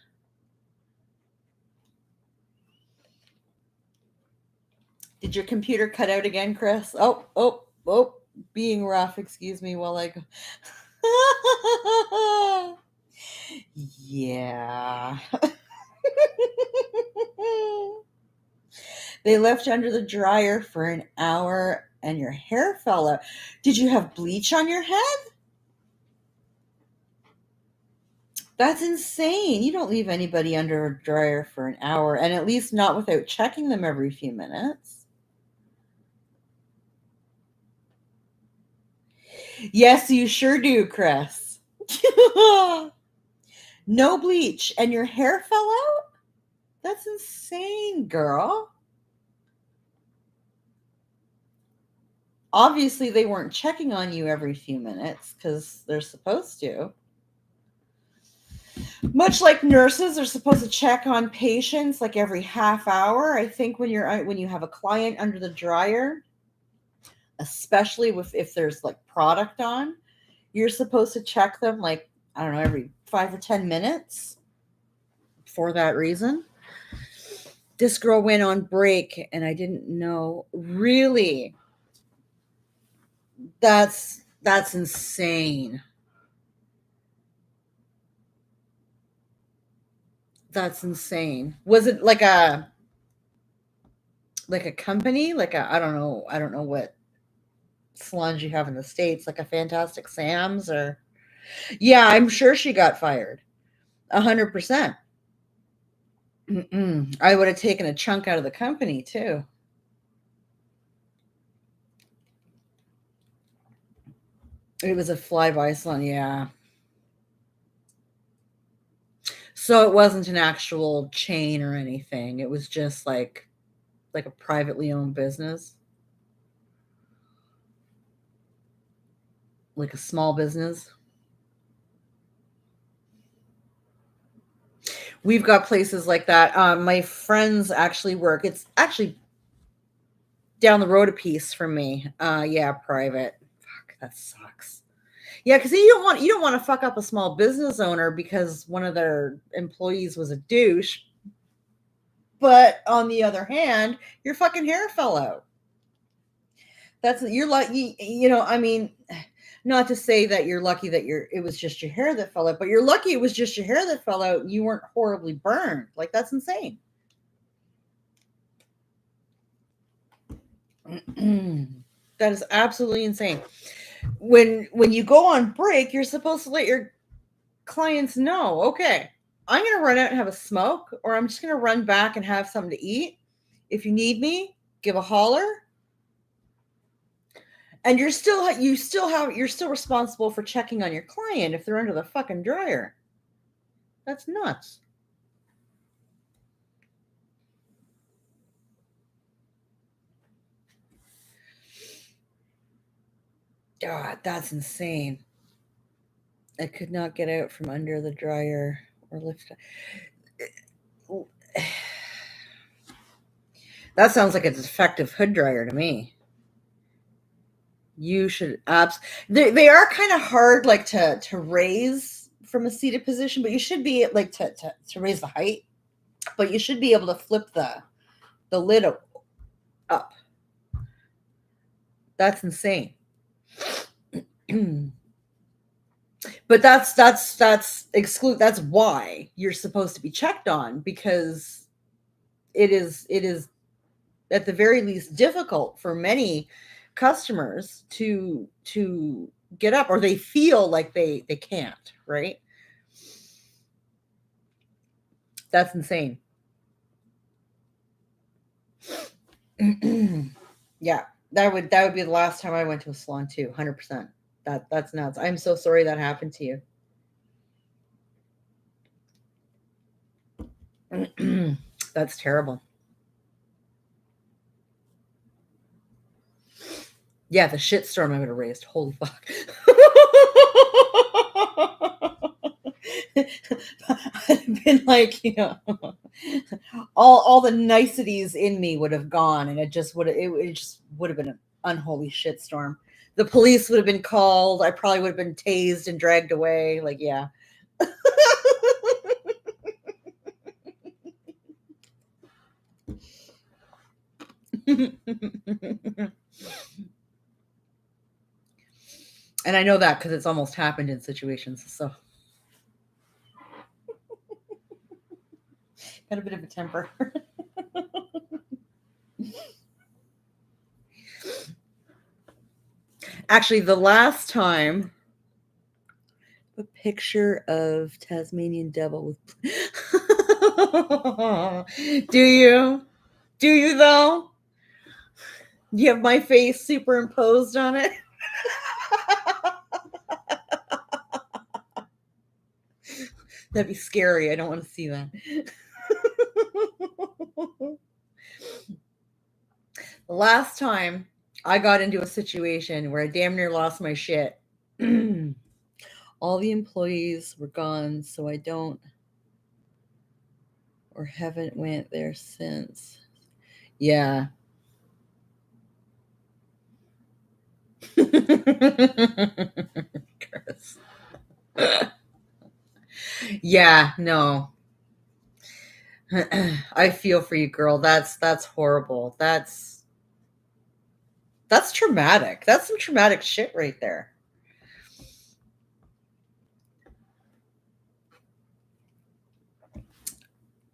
Did your computer cut out again, Chris? Oh, oh, oh, being rough. Excuse me while I go. Yeah. They left you under the dryer for an hour and your hair fell out. Did you have bleach on your head? That's insane. You don't leave anybody under a dryer for an hour, and at least not without checking them every few minutes. Yes, you sure do, Chris. No bleach, and your hair fell out? That's insane, girl. Obviously, they weren't checking on you every few minutes because they're supposed to. Much like nurses are supposed to check on patients like every half hour. I think when you have a client under the dryer, especially if there's like product on, you're supposed to check them like, I don't know, every 5 or 10 minutes for that reason. This girl went on break and I didn't know. Really? That's insane. That's insane. Was it like a company? Like a I don't know what salons you have in the States, like a Fantastic Sam's or yeah, I'm sure she got fired. 100%. I would have taken a chunk out of the company too. It was a flyby salon, yeah. So it wasn't an actual chain or anything. It was just like a privately owned business, like a small business. We've got places like that. My friends actually work. It's actually down the road a piece from me. Yeah, private. Fuck, that sucks. Yeah, because you don't want to fuck up a small business owner because one of their employees was a douche. But on the other hand, your fucking hair fell out. That's you're lucky. I mean, not to say that you're lucky that it was just your hair that fell out, but you're lucky it was just your hair that fell out and you weren't horribly burned. Like that's insane. That is absolutely insane. When you go on break, you're supposed to let your clients know, okay, I'm going to run out and have a smoke, or I'm just going to run back and have something to eat. If you need me, give a holler. And you're still responsible for checking on your client if they're under the fucking dryer. That's nuts. God, that's insane. I could not get out from under the dryer or lift. That sounds like a defective hood dryer to me. You should they are kind of hard like to raise from a seated position, but you should be like to raise the height, but you should be able to flip the lid up. That's insane. But that's why you're supposed to be checked on, because it is at the very least difficult for many customers to get up, or they feel like they can't, right? That's insane. Yeah, that would be the last time I went to a salon too. 100%. That's nuts. I'm so sorry that happened to you. That's terrible. Yeah, the shitstorm I would have raised. Holy fuck. I'd have been like, all the niceties in me would have gone, and it just would have been an unholy shitstorm. The police would have been called. I probably would have been tased and dragged away. Like, yeah. And I know that because it's almost happened in situations. So got a bit of a temper. Actually, the last time, a picture of Tasmanian devil with. Do you? Do you though? You have my face superimposed on it. That'd be scary. I don't want to see that. The last time I got into a situation where I damn near lost my shit, all the employees were gone, so I don't or haven't went there since. Yeah. Yeah, no. I feel for you, girl. That's horrible. That's traumatic. That's some traumatic shit right there.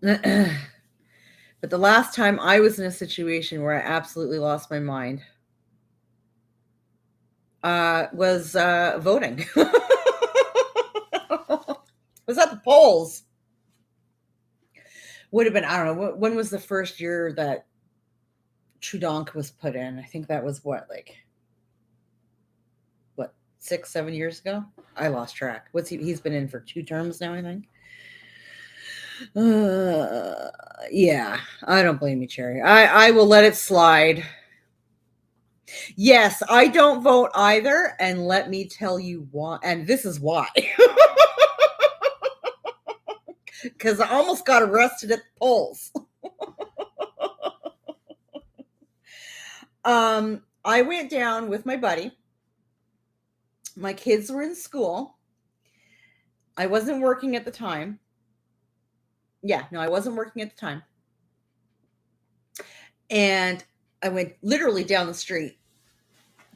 But the last time I was in a situation where I absolutely lost my mind was voting. Was at the polls. Would have been, I don't know, when was the first year that Trudeau was put in? I think that was what, 6-7 years ago? I lost track. He's been in for 2 terms now, I think. Yeah, I don't blame you, Cherry. I will let it slide. Yes, I don't vote either, and let me tell you why. And this is why. Because I almost got arrested at the polls. I went down with my buddy. My kids were in school. I wasn't working at the time. Yeah, no, I wasn't working at the time. And I went literally down the street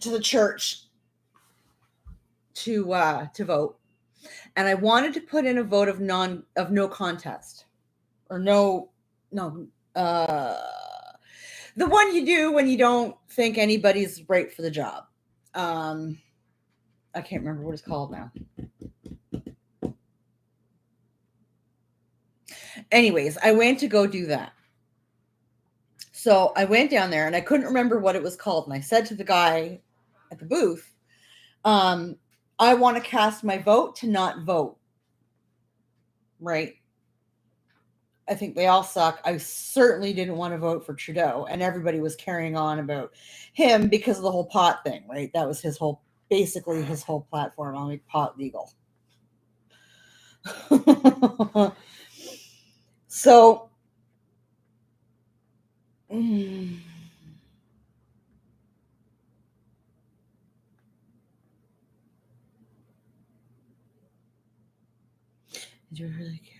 to the church to vote. And I wanted to put in a vote of no contest. Or the one you do when you don't think anybody's right for the job. I can't remember what it's called now. Anyways, I went to go do that. So I went down there and I couldn't remember what it was called. And I said to the guy at the booth, I want to cast my vote to not vote. Right. I think they all suck. I certainly didn't want to vote for Trudeau, and everybody was carrying on about him because of the whole pot thing, right? That was basically his whole platform. I'll make pot legal. So, did you really care?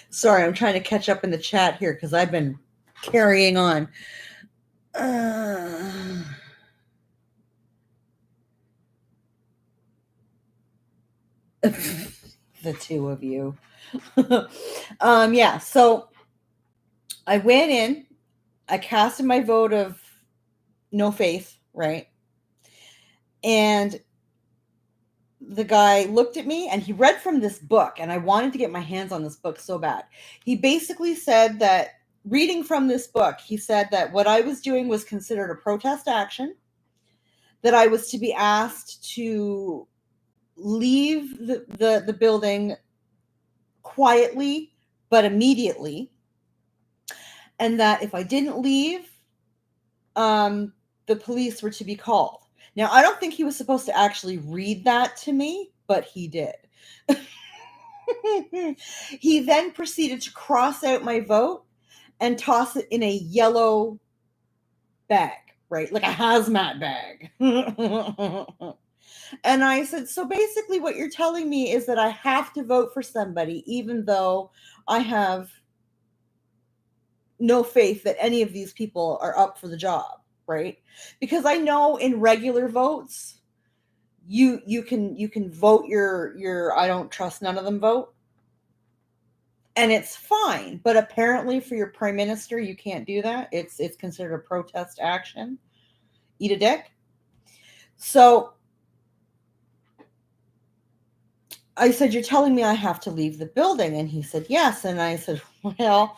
Sorry, I'm trying to catch up in the chat here because I've been carrying on. The two of you. Yeah, so I went in, I casted my vote of no faith, right? And the guy looked at me and he read from this book, and I wanted to get my hands on this book so bad. He basically said that, reading from this book, he said that what I was doing was considered a protest action, that I was to be asked to leave the building quietly but immediately, and that if I didn't leave, the police were to be called. Now, I don't think he was supposed to actually read that to me, but he did. He then proceeded to cross out my vote and toss it in a yellow bag, right? Like a hazmat bag. And I said, so basically, what you're telling me is that I have to vote for somebody, even though I have no faith that any of these people are up for the job, right? Because I know in regular votes, you can vote your I don't trust none of them vote, and it's fine. But apparently, for your prime minister, you can't do that. It's considered a protest action. Eat a dick. So I said, "You're telling me I have to leave the building?" And he said, "Yes." And I said, "Well,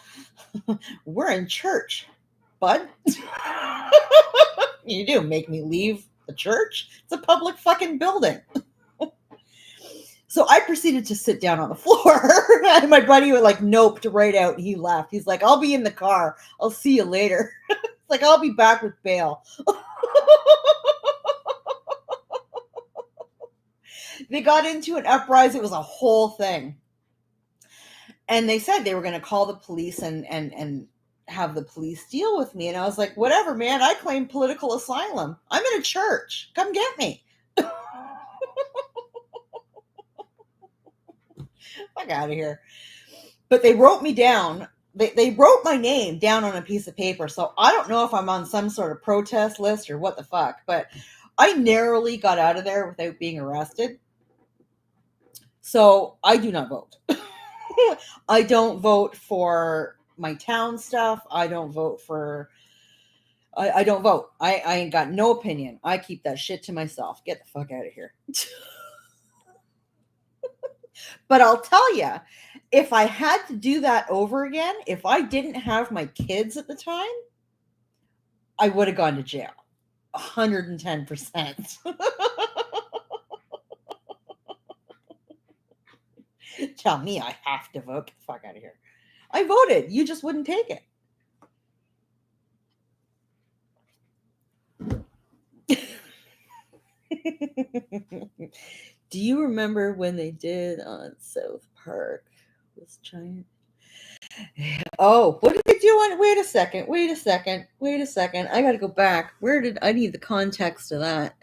we're in church, bud." You do make me leave the church? It's a public fucking building. So I proceeded to sit down on the floor. And my buddy was like, noped right out. He left. He's like, I'll be in the car. I'll see you later. It's like, I'll be back with bail. They got into an uprising. It was a whole thing. And they said they were going to call the police and have the police deal with me. And I was like, whatever, man. I claim political asylum. I'm in a church. Come get me. Fuck out of here. But they wrote me down. They wrote my name down on a piece of paper. So I don't know if I'm on some sort of protest list or what the fuck. But I narrowly got out of there without being arrested. So I do not vote. I don't vote for my town stuff. I don't vote for. I don't vote. I ain't got no opinion. I keep that shit to myself. Get the fuck out of here. But I'll tell you, if I had to do that over again, if I didn't have my kids at the time, I would have gone to jail. 110%. Tell me I have to vote. Get the fuck out of here. I voted. You just wouldn't take it. Do you remember when they did on South Park? This giant. Oh, what did they do on? Wait a second. I got to go back. Where did I need the context of that?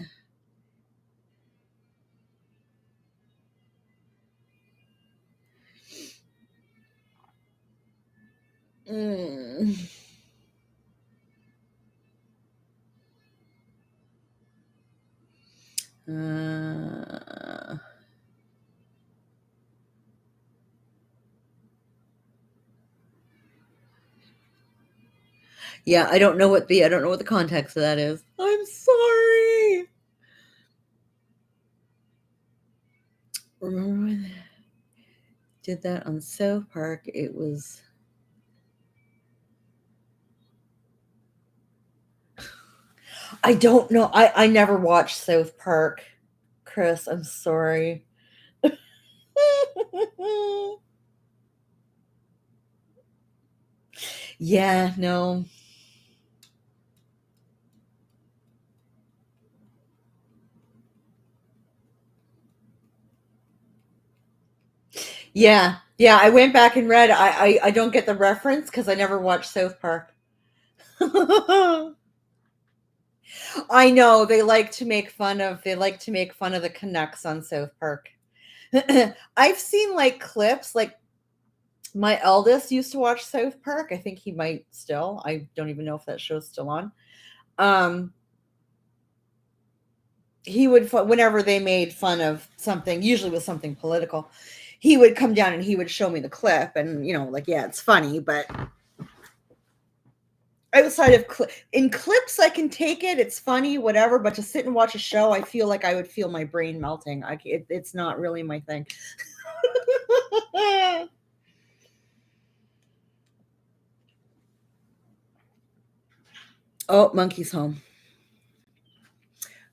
Mm. Yeah, I don't know what the context of that is. I'm sorry. Remember when they did that on South Park? It was. I don't know. I never watched South Park, Chris. I'm sorry. Yeah, no. Yeah, yeah. I went back and read. I don't get the reference because I never watched South Park. I know they like to make fun of the Canucks on South Park. I've seen like clips. Like my eldest used to watch South Park. I think he might still. I don't even know if that show's still on. He would, whenever they made fun of something, usually with something political, he would come down and he would show me the clip, and like, yeah, it's funny, but outside of in clips, I can take it. It's funny, whatever. But to sit and watch a show, I feel like I would feel my brain melting. It's not really my thing. Oh, monkey's home.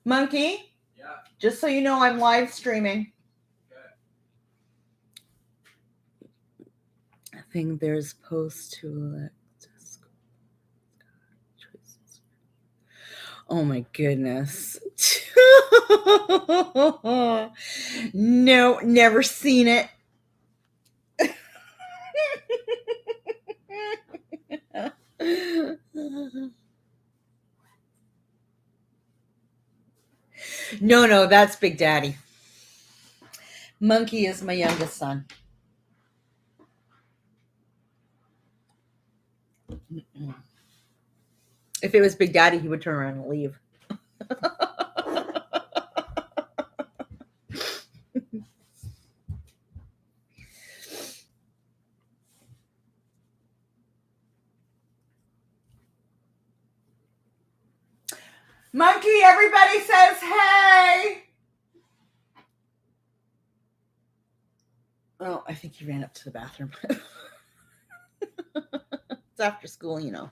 Monkey? Yeah. Just so you know, I'm live streaming. Okay. I think there's post to elect. Oh my goodness. No, never seen it. No, that's Big Daddy. Monkey is my youngest son. If it was Big Daddy, he would turn around and leave. Monkey, everybody says hey. Oh, I think he ran up to the bathroom. It's after school, you know.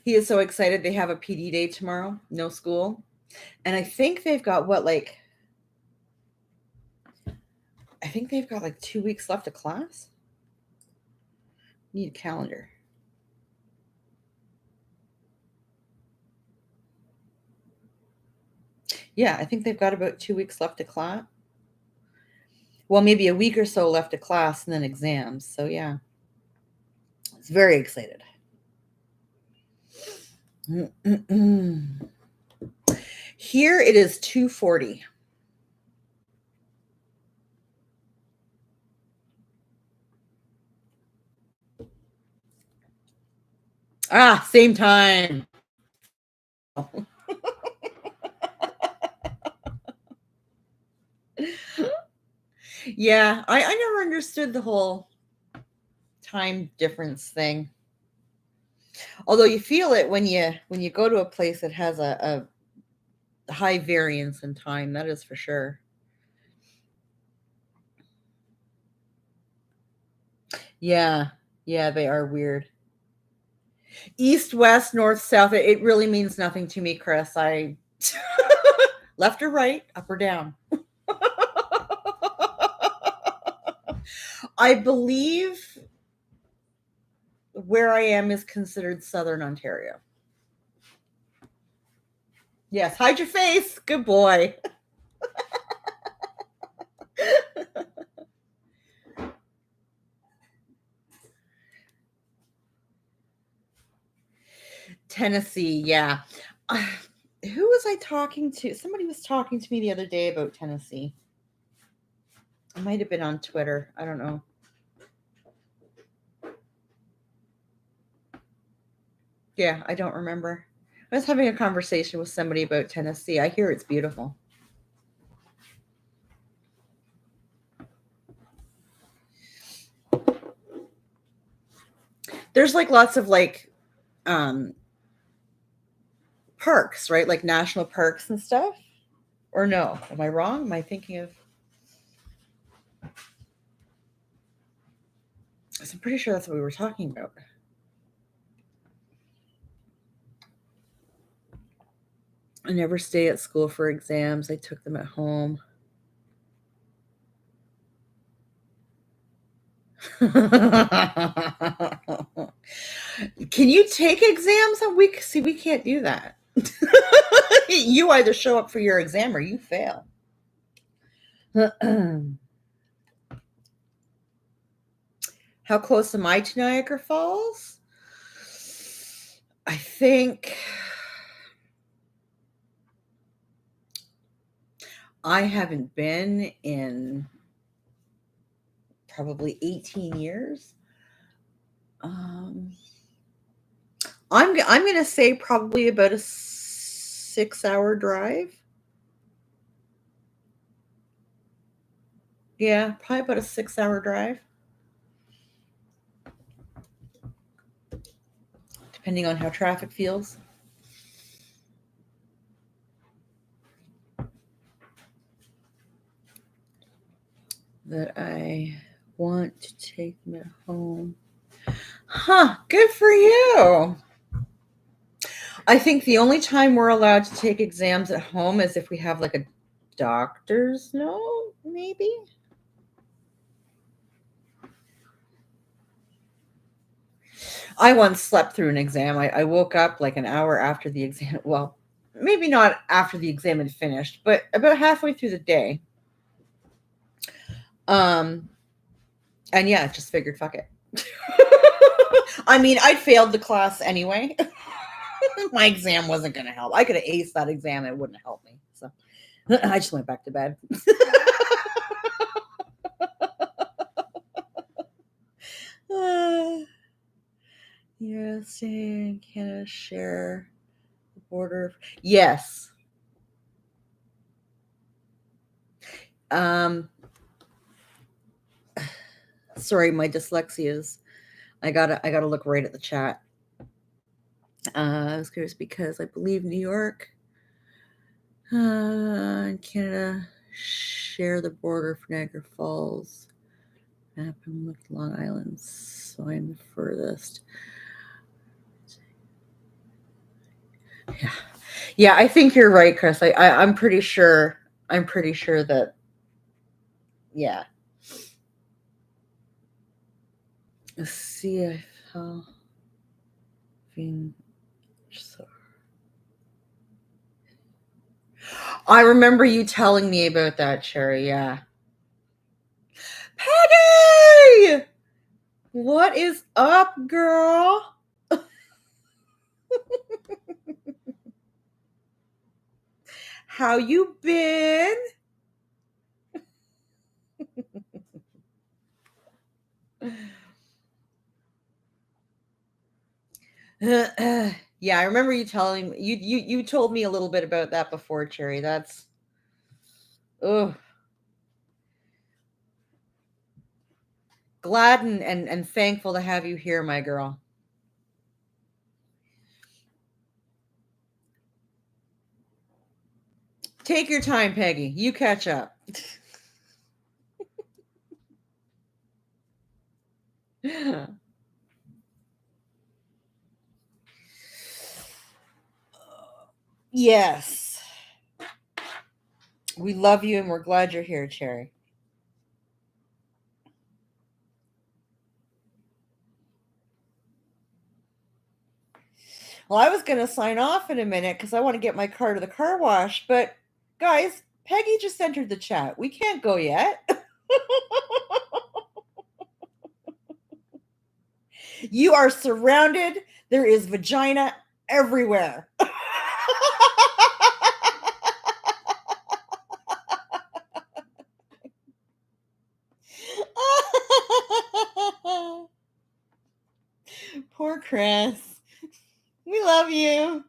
He is so excited. They have a PD day tomorrow. No school. And I think they've got like 2 weeks left of class. Need a calendar. Yeah, I think they've got about 2 weeks left of class. Well, maybe a week or so left of class and then exams. So yeah, it's very excited. Here it is 2:40. Same time. Yeah, I never understood the whole time difference thing. Although you feel it when you go to a place that has a high variance in time, that is for sure. Yeah, they are weird. East, west, north, south, it really means nothing to me, Chris. I left or right, up or down. I believe where I am is considered Southern Ontario. Yes, hide your face. Good boy. Tennessee, yeah. Who was I talking to? Somebody was talking to me the other day about Tennessee. It might have been on Twitter. I don't know. Yeah, I don't remember. I was having a conversation with somebody about Tennessee. I hear it's beautiful. There's like lots of parks, right? Like national parks and stuff. Or no? Am I wrong? Am I thinking of? I'm pretty sure that's what we were talking about. I never stay at school for exams. I took them at home. Can you take exams a week? See, we can't do that. You either show up for your exam or you fail. How close am I to Niagara Falls? I think I haven't been in probably 18 years. I'm going to say probably about a 6-hour drive. Yeah, probably about a 6-hour drive. Depending on how traffic feels. That I want to take them at home. Huh, good for you. I think the only time we're allowed to take exams at home is if we have like a doctor's note, maybe. I once slept through an exam. I woke up like an hour after the exam. Well, maybe not after the exam had finished, but about halfway through the day. Um, and yeah, just figured, fuck it. I mean, I'd failed the class anyway. My exam wasn't going to help. I could have aced that exam; it wouldn't help me. So I just went back to bed. USA and Canada share the border. Yes. Um, sorry, my dyslexia is. I gotta look right at the chat. I was curious because I believe New York and Canada share the border for Niagara Falls. Map and look Long Island, so I'm the furthest. Yeah, yeah. I think you're right, Chris. I'm pretty sure. I'm pretty sure that. Yeah. Let's see if how. So I remember you telling me about that, Cherry. Yeah. Peggy! What is up, girl? How you been? Yeah, I remember you telling me you told me a little bit about that before, Cherry. That's oh glad and thankful to have you here, my girl. Take your time, Peggy. You catch up. Yes. We love you and we're glad you're here, Cherry. Well, I was going to sign off in a minute because I want to get my car to the car wash. But guys, Peggy just entered the chat. We can't go yet. You are surrounded. There is vagina everywhere. Poor Chris. We love you.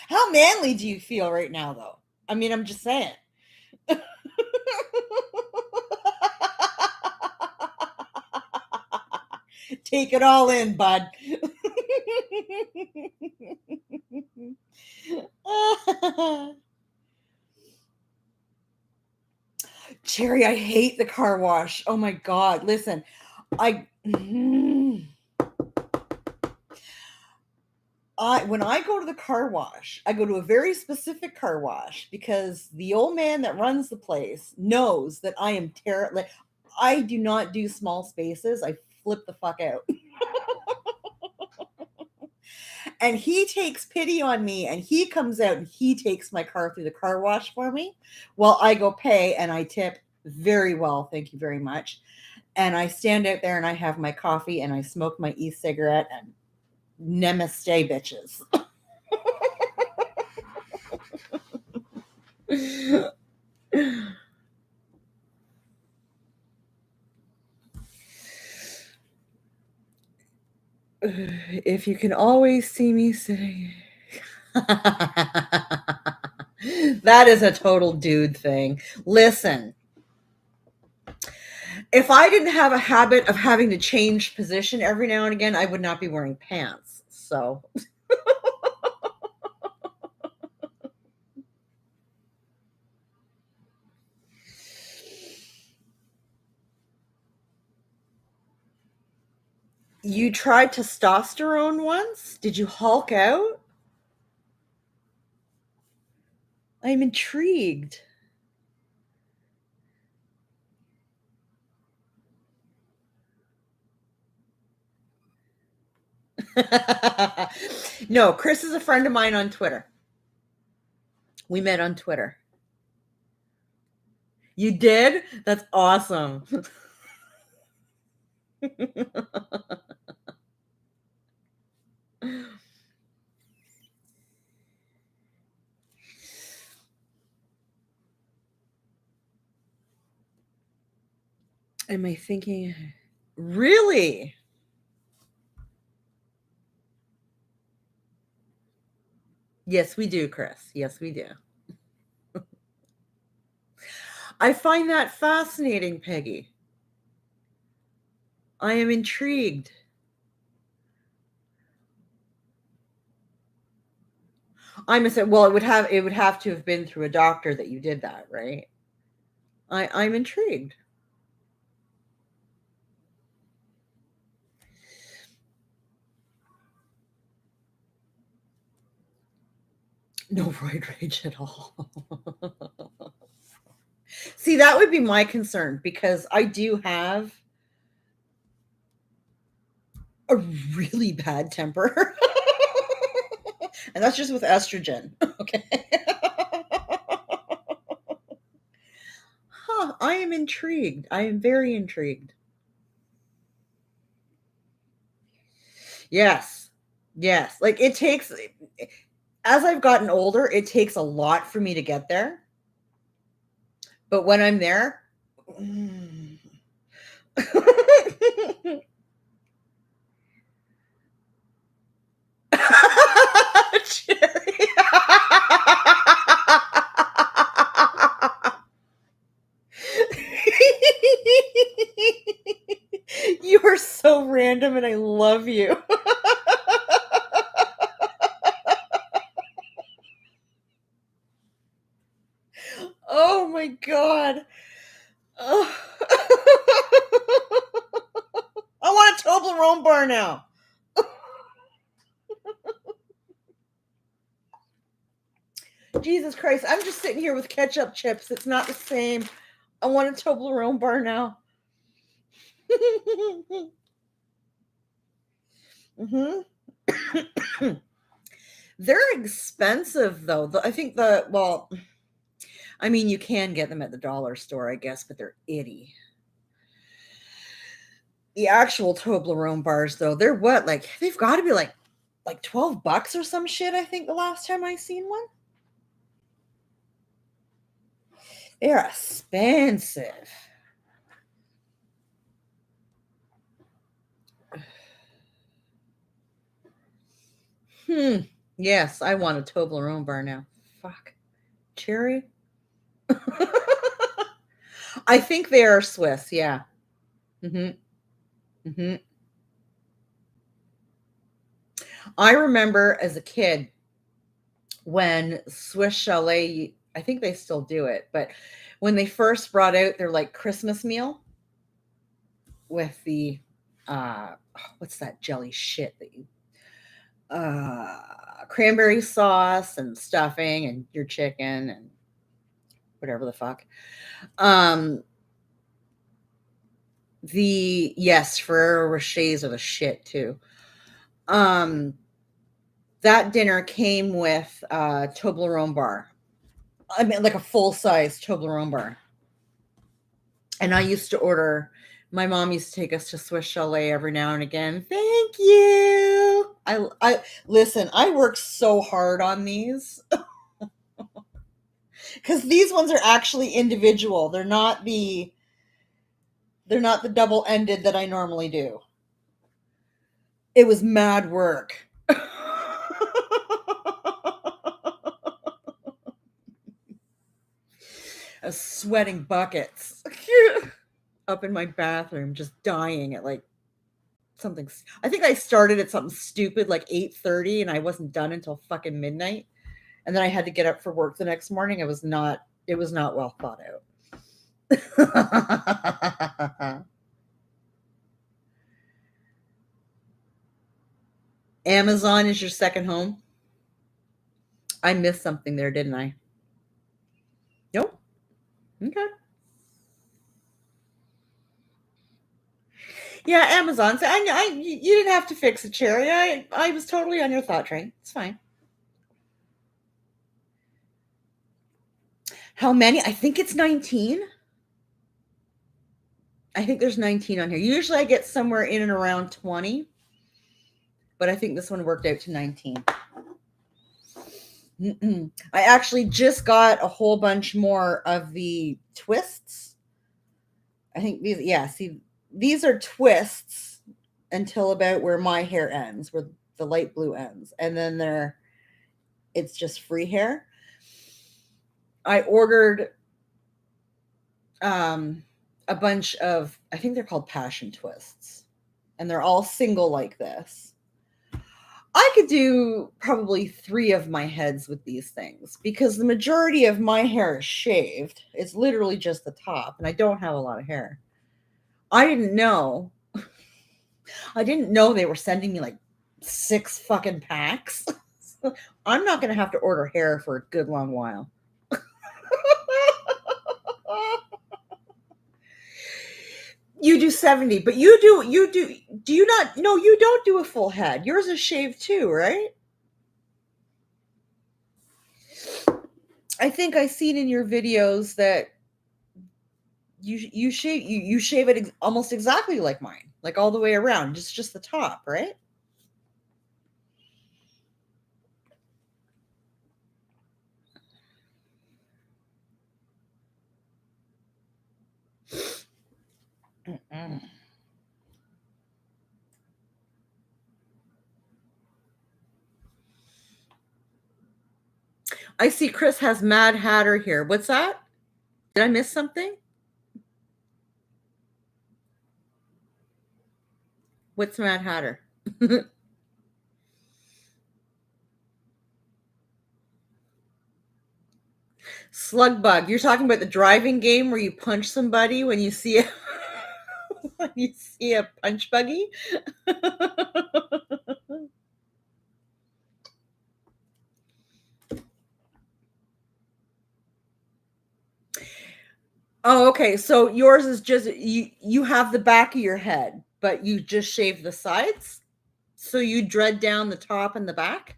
How manly do you feel right now, though? I mean, I'm just saying. Take it all in, bud. Cherry, I hate the car wash. Oh my God. Listen, I. When I go to the car wash, I go to a very specific car wash because the old man that runs the place knows that I am terrible. I do not do small spaces. I flip the fuck out. And he takes pity on me and he comes out and he takes my car through the car wash for me while I go pay and I tip very well. Thank you very much. And I stand out there and I have my coffee and I smoke my e-cigarette and namaste, bitches. If you can always see me sitting. That is a total dude thing. Listen, if I didn't have a habit of having to change position every now and again, I would not be wearing pants. So, You tried testosterone once? Did you Hulk out? I'm intrigued. No, Chris is a friend of mine on Twitter. We met on Twitter. You did? That's awesome. Am I thinking? Really? Yes, we do, Chris. Yes, we do. I find that fascinating, Peggy. I am intrigued. I must say, well, it would have to have been through a doctor that you did that, right? I'm intrigued. No roid rage at all. See, that would be my concern because I do have a really bad temper. And that's just with estrogen. Okay. Huh, I am intrigued. I am very intrigued. Yes. Yes. Like it takes as I've gotten older, it takes a lot for me to get there. But when I'm there, mm. Cherry. You are so random and I love you. Oh my god. Oh. I want a Toblerone bar now. Jesus Christ. I'm just sitting here with ketchup chips. It's not the same. I want a Toblerone bar now. Hmm. They're expensive though. I think I mean, you can get them at the dollar store, I guess, but they're itty. The actual Toblerone bars, though, they're what? Like they've got to be like $12 or some shit. I think the last time I seen one. They're expensive. Hmm. Yes, I want a Toblerone bar now. Fuck. Cherry. I think they are Swiss. Yeah. Hmm. Hmm. I remember as a kid when Swiss Chalet, I think they still do it, but when they first brought out their like Christmas meal with the what's that jelly shit that you cranberry sauce and stuffing and your chicken and whatever the fuck. Um the yes, Ferrero Rochers are the shit too. Um that dinner came with Toblerone bar. I mean like a full size Toblerone bar. And I used to order my mom used to take us to Swiss Chalet every now and again. Thank you. I listen, I worked so hard on these because these ones are actually individual. They're not the double ended that I normally do. It was mad work. I was sweating buckets up in my bathroom, just dying at like something. I think I started at something stupid like 8:30, and I wasn't done until fucking midnight. And then I had to get up for work the next morning. It was not well thought out. Amazon is your second home? I missed something there, didn't I? Nope. Okay. Yeah, Amazon. So you didn't have to fix it, Cherry. I was totally on your thought train. It's fine. How many? I think it's 19. I think there's 19 on here. Usually I get somewhere in and around 20, but I think this one worked out to 19. I actually just got a whole bunch more of the twists. I think these, yeah, see, these are twists until about where my hair ends, where the light blue ends. And then it's just free hair. I ordered a bunch of, I think they're called passion twists, and they're all single like this. I could do probably 3 of my heads with these things because the majority of my hair is shaved. It's literally just the top, and I don't have a lot of hair. I didn't know. I didn't know they were sending me like 6 fucking packs. I'm not going to have to order hair for a good long while. You do 70, but you not, no, you don't do a full head. Yours is shaved too, right? I think I seen in your videos that you shave it almost exactly like mine, like all the way around, just the top, right? Mm-mm. I see Chris has Mad Hatter here. What's that? Did I miss something? What's Mad Hatter? Slug bug. You're talking about the driving game where you punch somebody when you see a when you see a punch buggy? Oh, okay. So yours is just you have the back of your head, but you just shave the sides? So you dread down the top and the back?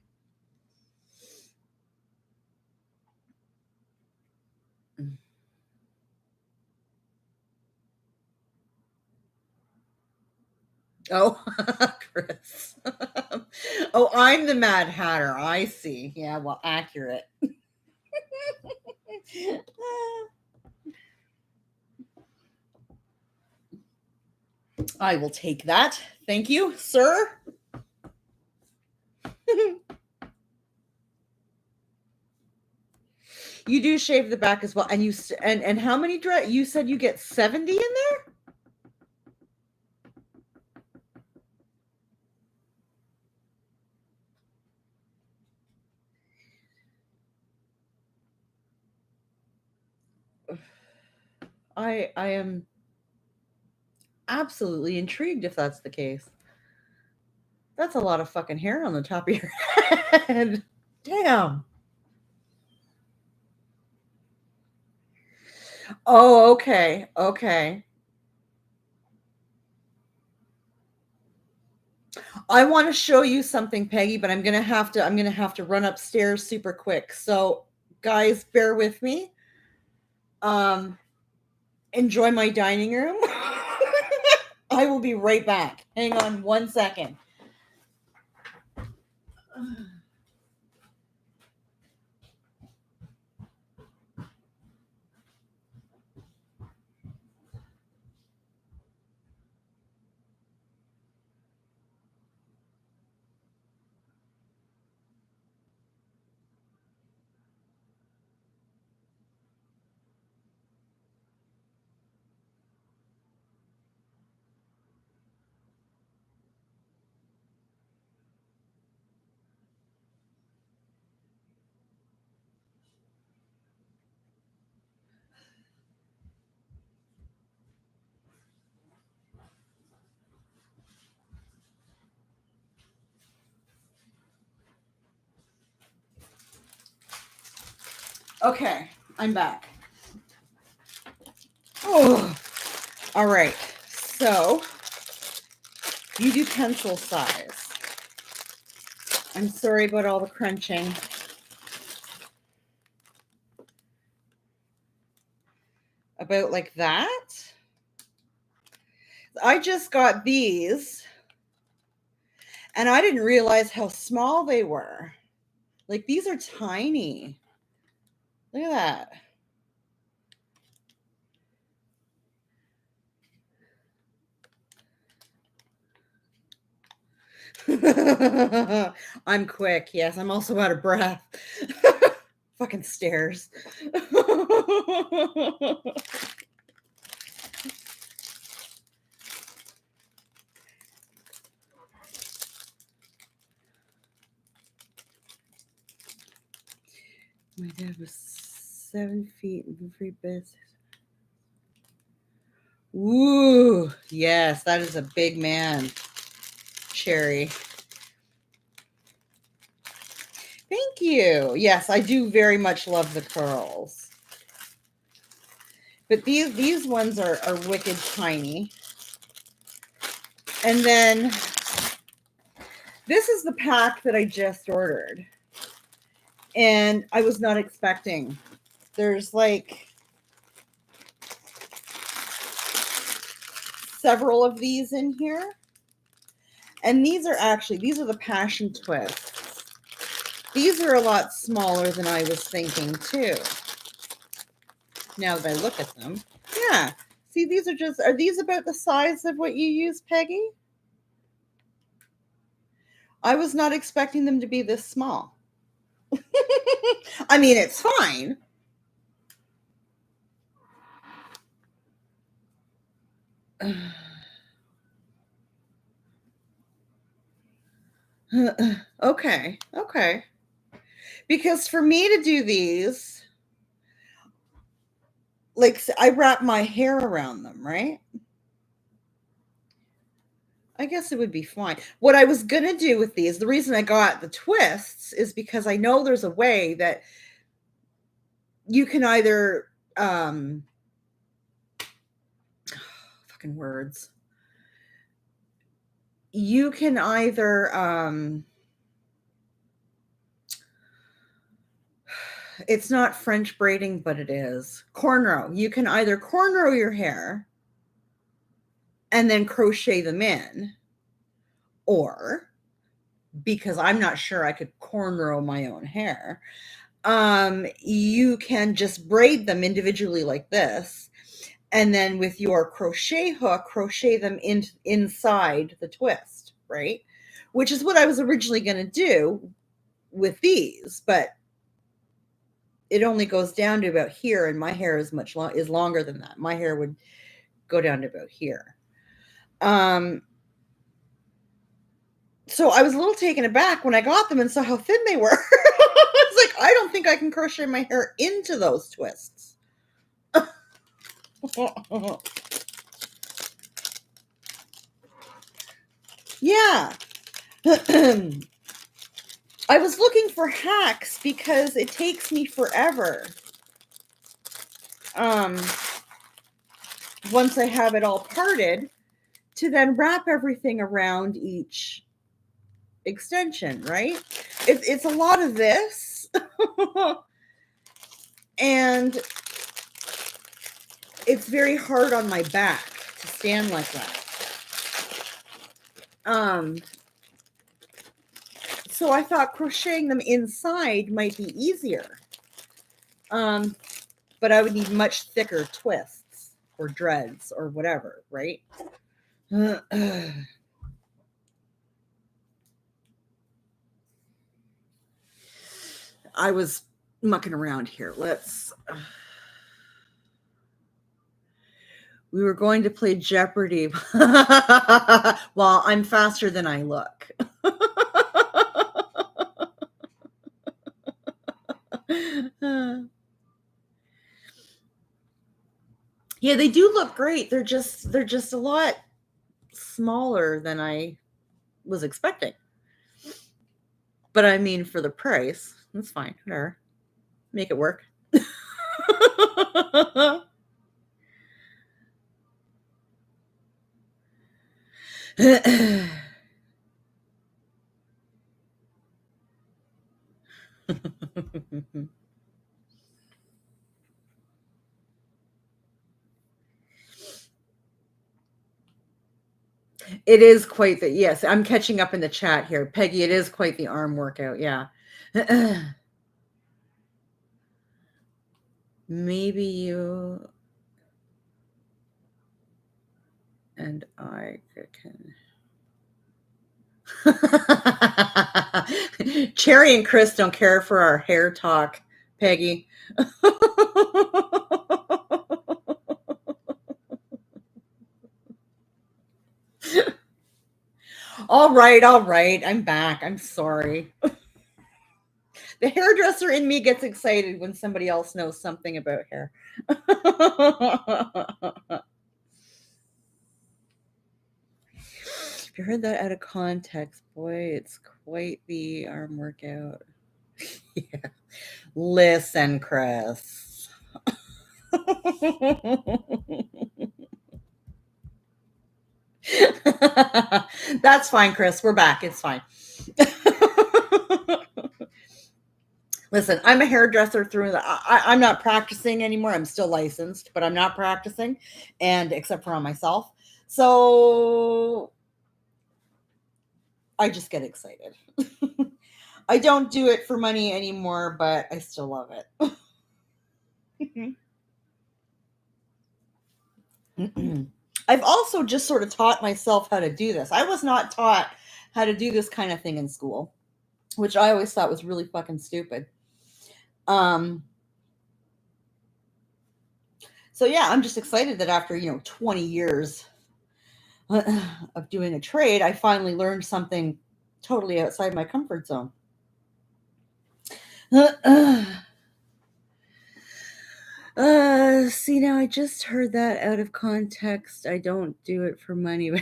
Oh, Chris. Oh, I'm the Mad Hatter. I see. Yeah, well, accurate. I will take that. Thank you, sir. You do shave the back as well, and and how many dread? You said you get 70 in there. I am absolutely intrigued if that's the case. That's a lot of fucking hair on the top of your head. Damn. Oh, okay. Okay. I want to show you something, Peggy, but I'm going to have to run upstairs super quick. So, guys, bear with me. Um enjoy my dining room. I will be right back. Hang on 1 second. Okay, I'm back. Oh, all right. So you do pencil size. I'm sorry about all the crunching. About like that. I just got these and I didn't realize how small they were. Like these are tiny. Look at that. I'm quick. Yes, I'm also out of breath. Fucking stairs. My dad was 7 feet and 3 bits. Ooh, yes, that is a big man. Cherry. Thank you. Yes, I do very much love the curls. But these ones are wicked tiny. And then this is the pack that I just ordered. And I was not expecting. There's like several of these in here. And these are the passion twists. These are a lot smaller than I was thinking too. Now that I look at them. Yeah. See, are these about the size of what you use, Peggy? I was not expecting them to be this small. I mean, it's fine. Okay. Because for me to do these, like I wrap my hair around them, right? I guess it would be fine. What I was going to do with these, the reason I got the twists is because I know there's a way that you can either fucking words. You can either it's not French braiding, but it is cornrow. You can either cornrow your hair and then crochet them in, or because I'm not sure I could cornrow my own hair, you can just braid them individually like this, and then with your crochet hook, crochet them inside the twist, right? Which is what I was originally going to do with these, but it only goes down to about here, and my hair is is longer than that. My hair would go down to about here. So I was a little taken aback when I got them and saw how thin they were. I was like, I don't think I can crochet my hair into those twists. Yeah. I was looking for hacks because it takes me forever. Once I have it all parted, to then wrap everything around each extension, right? It's a lot of this. And it's very hard on my back to stand like that. So I thought crocheting them inside might be easier. But I would need much thicker twists or dreads or whatever, right? I was mucking around here. We were going to play Jeopardy. Well, I'm faster than I look. Yeah, they do look great. They're just a lot smaller than I was expecting. But I mean, for the price, that's fine. Whatever. Make it work. It is quite the yes, I'm catching up in the chat here. Peggy, it is quite the arm workout, yeah. Maybe you and I can. Cherry and Chris don't care for our hair talk, Peggy. All right, all right. I'm back. I'm sorry. The hairdresser in me gets excited when somebody else knows something about hair. If you heard that out of context, boy, it's quite the arm workout. Yeah. Listen, Chris. That's fine, Chris. We're back. It's fine. Listen, I'm a hairdresser through the. I'm not practicing anymore. I'm still licensed, but I'm not practicing, and except for on myself. So I just get excited. I don't do it for money anymore, but I still love it. I've also just sort of taught myself how to do this. I was not taught how to do this kind of thing in school, which I always thought was really fucking stupid. So yeah, I'm just excited that after, 20 years of doing a trade, I finally learned something totally outside my comfort zone. See, now I just heard that out of context. I don't do it for money.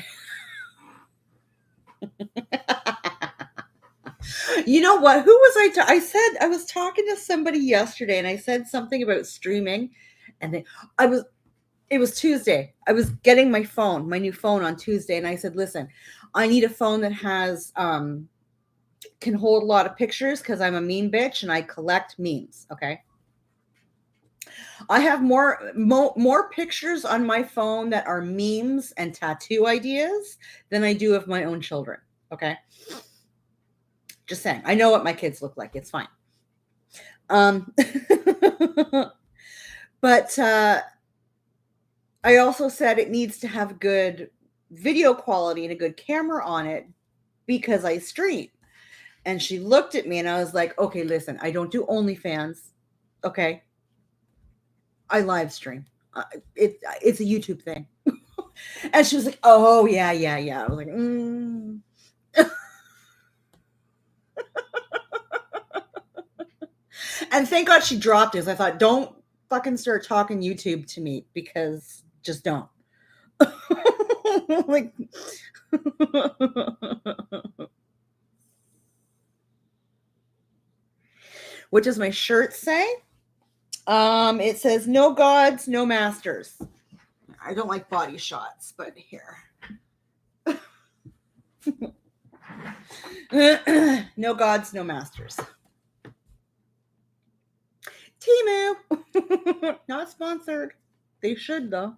You know what? Who was I said I was talking to somebody yesterday and I said something about streaming and it was Tuesday. I was getting my new phone on Tuesday, and I said, listen, I need a phone that has can hold a lot of pictures because I'm a meme bitch and I collect memes. Okay. I have more pictures on my phone that are memes and tattoo ideas than I do of my own children. Okay. Just saying. I know what my kids look like. It's fine. But I also said it needs to have good video quality and a good camera on it because I stream. And she looked at me and I was like, okay, listen, I don't do OnlyFans. Okay. I live stream. It's a YouTube thing. And she was like, oh, yeah. I was like, And thank God she dropped it. I thought, don't fucking start talking YouTube to me because just don't. Like, what does my shirt say? It says no gods, no masters. I don't like body shots, but here. No gods, no masters. Temu. Not sponsored. They should, though.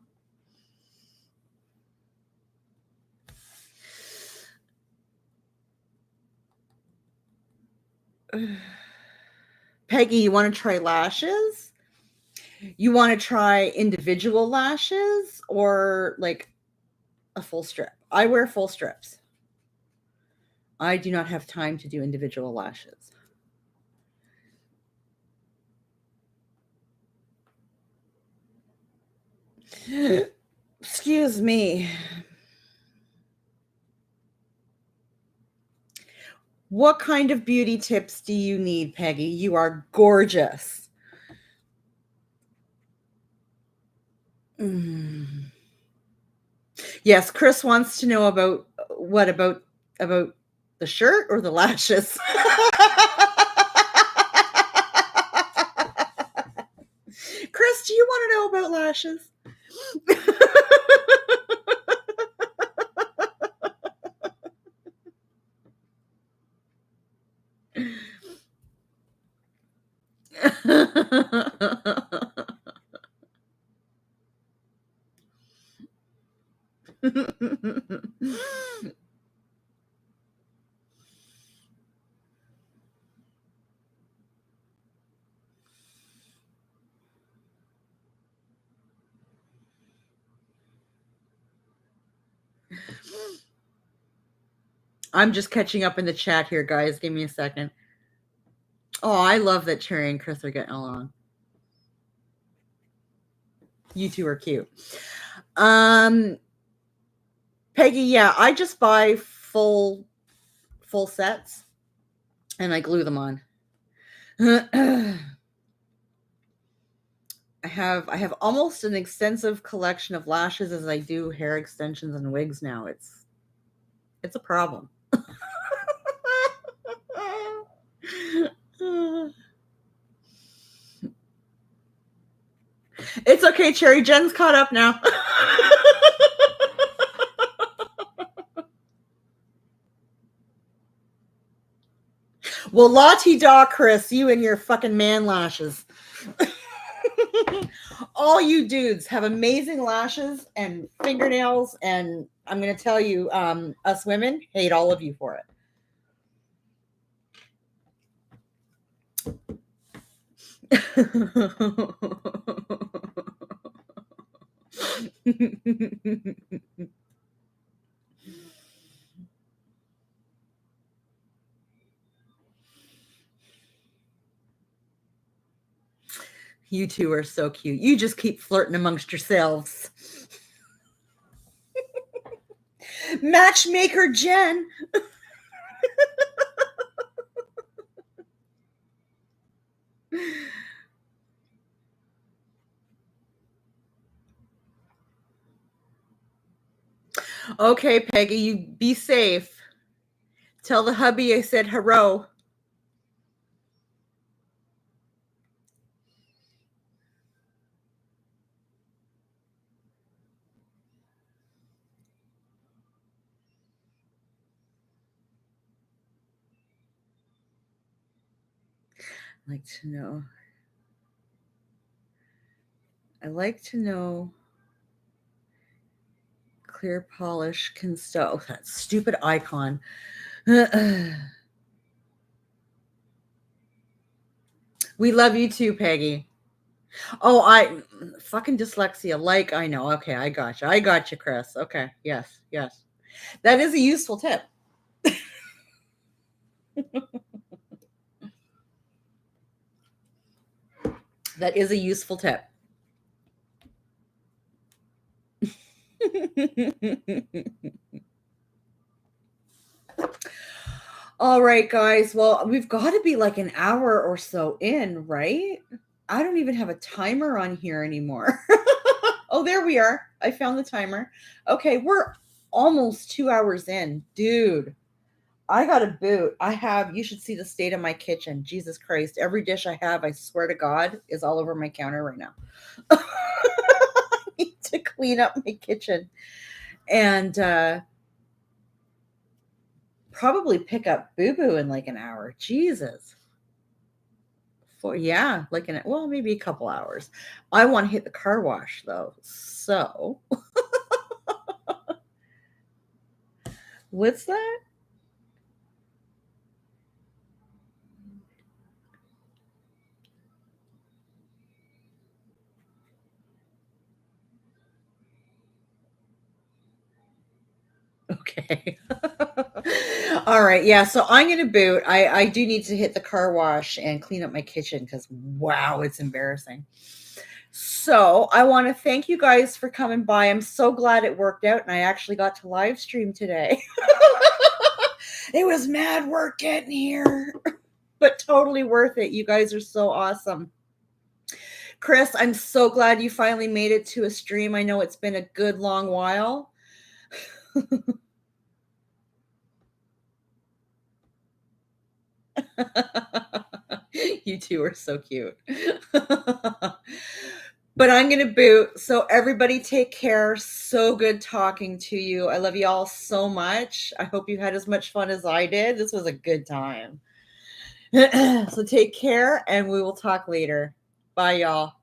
Peggy, you want to try lashes? You want to try individual lashes or like a full strip? I wear full strips. I do not have time to do individual lashes. Excuse me. What kind of beauty tips do you need, Peggy? You are gorgeous. Yes, Chris wants to know about what about the shirt or the lashes? Chris do you want to know about lashes? I'm just catching up in the chat here, guys. Give me a second. Oh, I love that Cherry and Chris are getting along. You two are cute. Peggy, yeah, I just buy full sets and I glue them on. I have almost an extensive collection of lashes as I do hair extensions and wigs now. It's a problem. It's okay, Cherry. Jen's caught up now. Well, la-ti-da, Chris, you and your fucking man lashes. All you dudes have amazing lashes and fingernails, and I'm going to tell you, us women hate all of you for it. You two are so cute. You just keep flirting amongst yourselves. Matchmaker Jen. Okay, Peggy, you be safe. Tell the hubby I said hello. I like to know clear polish can still. Oh, that stupid icon. We love you too, Peggy. Oh, I fucking dyslexia. Like, I know. Okay, I got you. I got you, Chris. Okay, yes. That is a useful tip. That is a useful tip. All right, guys. Well, we've got to be like an hour or so in, right? I don't even have a timer on here anymore. Oh, there we are. I found the timer. Okay, we're almost 2 hours in. Dude, I got a boot. You should see the state of my kitchen. Jesus Christ. Every dish I have, I swear to God, is all over my counter right now. I need to clean up my kitchen and probably pick up Boo Boo in like an hour. Jesus. Maybe a couple hours. I want to hit the car wash though. So what's that? Okay. All right. Yeah. So I'm going to boot. I do need to hit the car wash and clean up my kitchen because, wow, it's embarrassing. So I want to thank you guys for coming by. I'm so glad it worked out and I actually got to live stream today. It was mad work getting here, but totally worth it. You guys are so awesome. Chris, I'm so glad you finally made it to a stream. I know it's been a good long while. You two are so cute. But I'm going to boot. So everybody take care. So good talking to you. I love you all so much. I hope you had as much fun as I did. This was a good time. So take care and we will talk later. Bye, y'all.